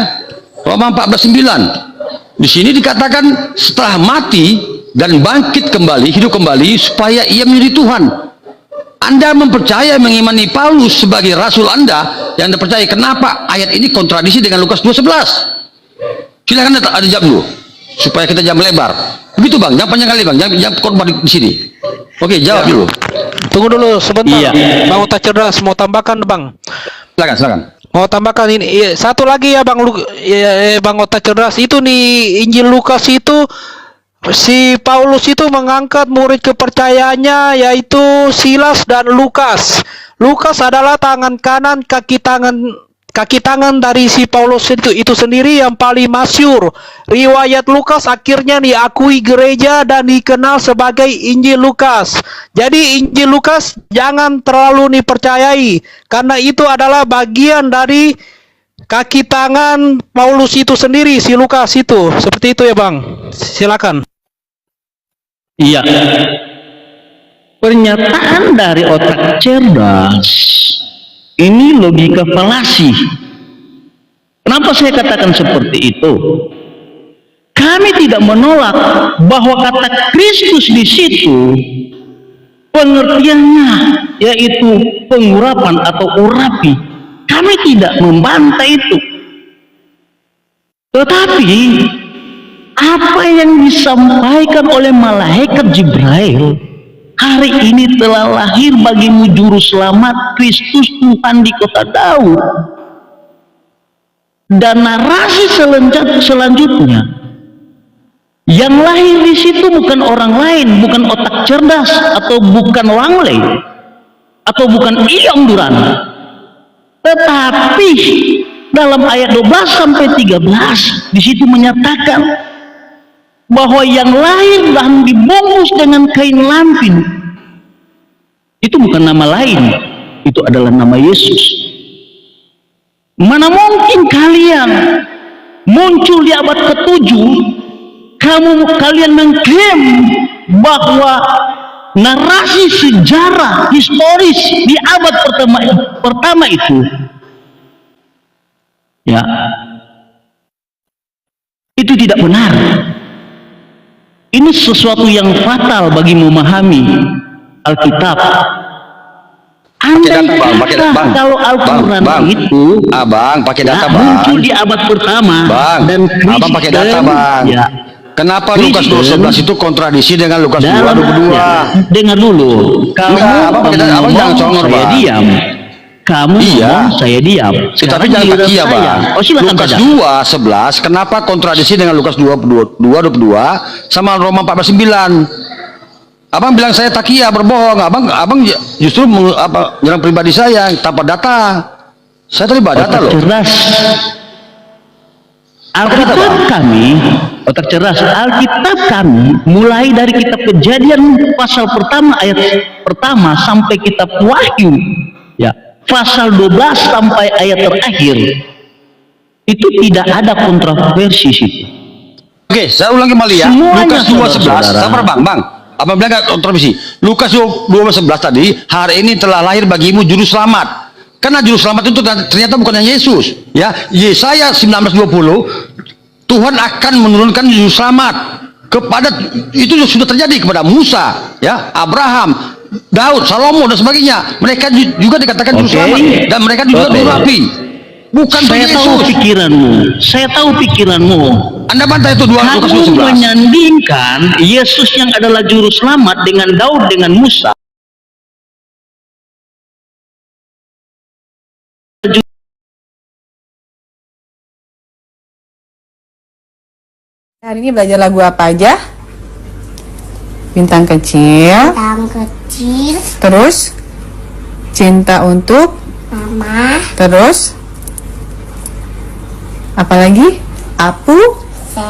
Roma 14:9. Di sini dikatakan setelah mati dan bangkit kembali, hidup kembali supaya ia menjadi Tuhan. Anda mengimani Paulus sebagai rasul Anda yang Anda percaya. Kenapa ayat ini kontradiksi dengan Lukas 2:11? Silakan ada jam dulu supaya kita jam lebar. Begitu Bang, jangan panjang kali Bang, jangan korban di sini. Oke, jawab dulu. Tunggu dulu sebentar. Bang Otak Cerdas mau tambahkan Bang. Silakan. Mau tambahkan ini satu lagi ya Bang Bang Otak Cerdas, itu nih Injil Lukas itu si Paulus itu mengangkat murid kepercayaannya yaitu Silas dan Lukas. Lukas adalah tangan kanan kaki tangan dari si Paulus itu sendiri yang paling masyhur. Riwayat Lukas akhirnya diakui gereja dan dikenal sebagai Injil Lukas. Jadi Injil Lukas jangan terlalu dipercayai karena itu adalah bagian dari kaki tangan Paulus itu sendiri, si Lukas itu. Seperti itu ya Bang. Silakan. Iya. Pernyataan dari otak cerdas ini logika falasi. Kenapa saya katakan seperti itu? Kami tidak menolak bahwa kata Kristus di situ pengertiannya yaitu pengurapan atau urapi. Kami tidak membantah itu. Tetapi apa yang disampaikan oleh malaikat Jibril hari ini telah lahir bagimu juru selamat Kristus Tuhan di kota Daud. Dan narasi selanjutnya yang lahir di situ bukan orang lain, bukan otak cerdas atau bukan Wangley atau bukan Iyong Duran, tetapi dalam ayat 12 sampai 13 di situ menyatakan bahwa yang lahir dan dibungkus dengan kain lampin itu bukan nama lain, itu adalah nama Yesus. Mana mungkin kalian muncul di abad ke-7 kalian mengklaim bahwa narasi sejarah historis di abad pertama itu ya itu tidak benar. Ini sesuatu yang fatal bagi memahami Alkitab. Andai kata kalau Al-Quran itu Abang pakai data Bang, muncul di abad pertama Bang, dan Kristen, Abang pakai data Bang ya, kenapa Lukas 2:11 itu kontradiksi dengan Lukas 2:22? Ya, dengar dulu, kamu Abang pakai data, Abang jangan congor saya Bang. diam, kamu ngomong, saya diam. Tapi jangan takia Bang. Lukas 2:11 kenapa kontradiksi dengan Lukas 2:22 sama Roma 14:9? Abang bilang saya takia, berbohong. Abang justru nyerang pribadi saya tanpa data. Saya tadi bawa data loh. Cerdas. Alkitab kami, otak cerdas. Alkitab kami mulai dari kitab Kejadian pasal pertama ayat pertama sampai kitab Wahyu, ya pasal 12 sampai ayat terakhir. Itu tidak ada kontroversi situ. Oke, saya ulangi kembali ya. Semuanya, Lukas 2:11. Sabar Bang. Apabila nggak kontroversi, Lukas 12:11 tadi, hari ini telah lahir bagimu juru selamat. Karena juru selamat itu ternyata bukan yang Yesus. Ya, Yesaya 19:20, Tuhan akan menurunkan juru selamat kepada, itu sudah terjadi kepada Musa, ya, Abraham, Daud, Salomo dan sebagainya. Mereka juga dikatakan juru selamat dan mereka juga diurapi. Bukan saya Yesus. tahu pikiranmu. Saya tahu pikiranmu. Anda bantah itu 2 Lukas 11. Kamu menyandingkan Yesus yang adalah juru selamat dengan Daud dengan Musa. Hari ini belajar lagu apa aja? Bintang kecil. Bintang kecil. Terus cinta untuk Mama. terus apalagi? Apu. Se.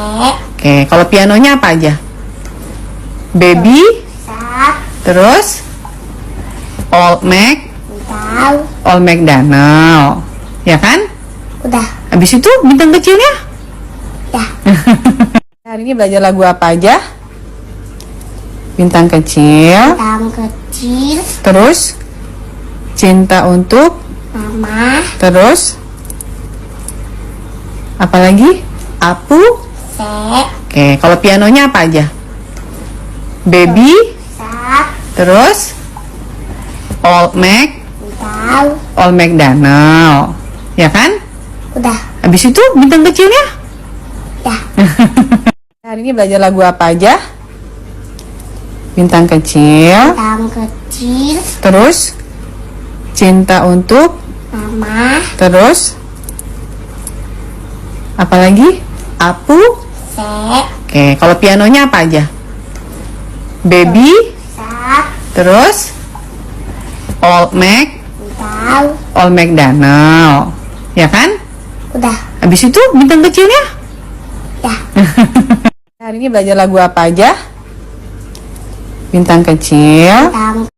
Oke, kalau pianonya apa aja? Baby. Sat. Terus Old Mac. Tahu. Old MacDonald. Ya kan? Udah. Habis itu bintang kecilnya? Ya. Hari ini belajar lagu apa aja? Bintang kecil. Bintang kecil. Terus cinta untuk Mama. terus apalagi? Apu. Se. Oke, kalau pianonya apa aja? Baby. Sat. Terus Old Mac. Tahu. Old MacDonald. Ya kan? Udah. Habis itu bintang kecilnya? Ya. Hari ini belajar lagu apa aja? Bintang kecil. Bintang kecil. Terus cinta untuk Mama. terus apalagi? Apu. Se. Oke, kalau pianonya apa aja? Baby. Sat. Terus Old Mac. Tahu. Old MacDonald. Ya kan? Udah. Habis itu bintang kecilnya? Ya. Hari ini belajar lagu apa aja? Bintang kecil. Bintang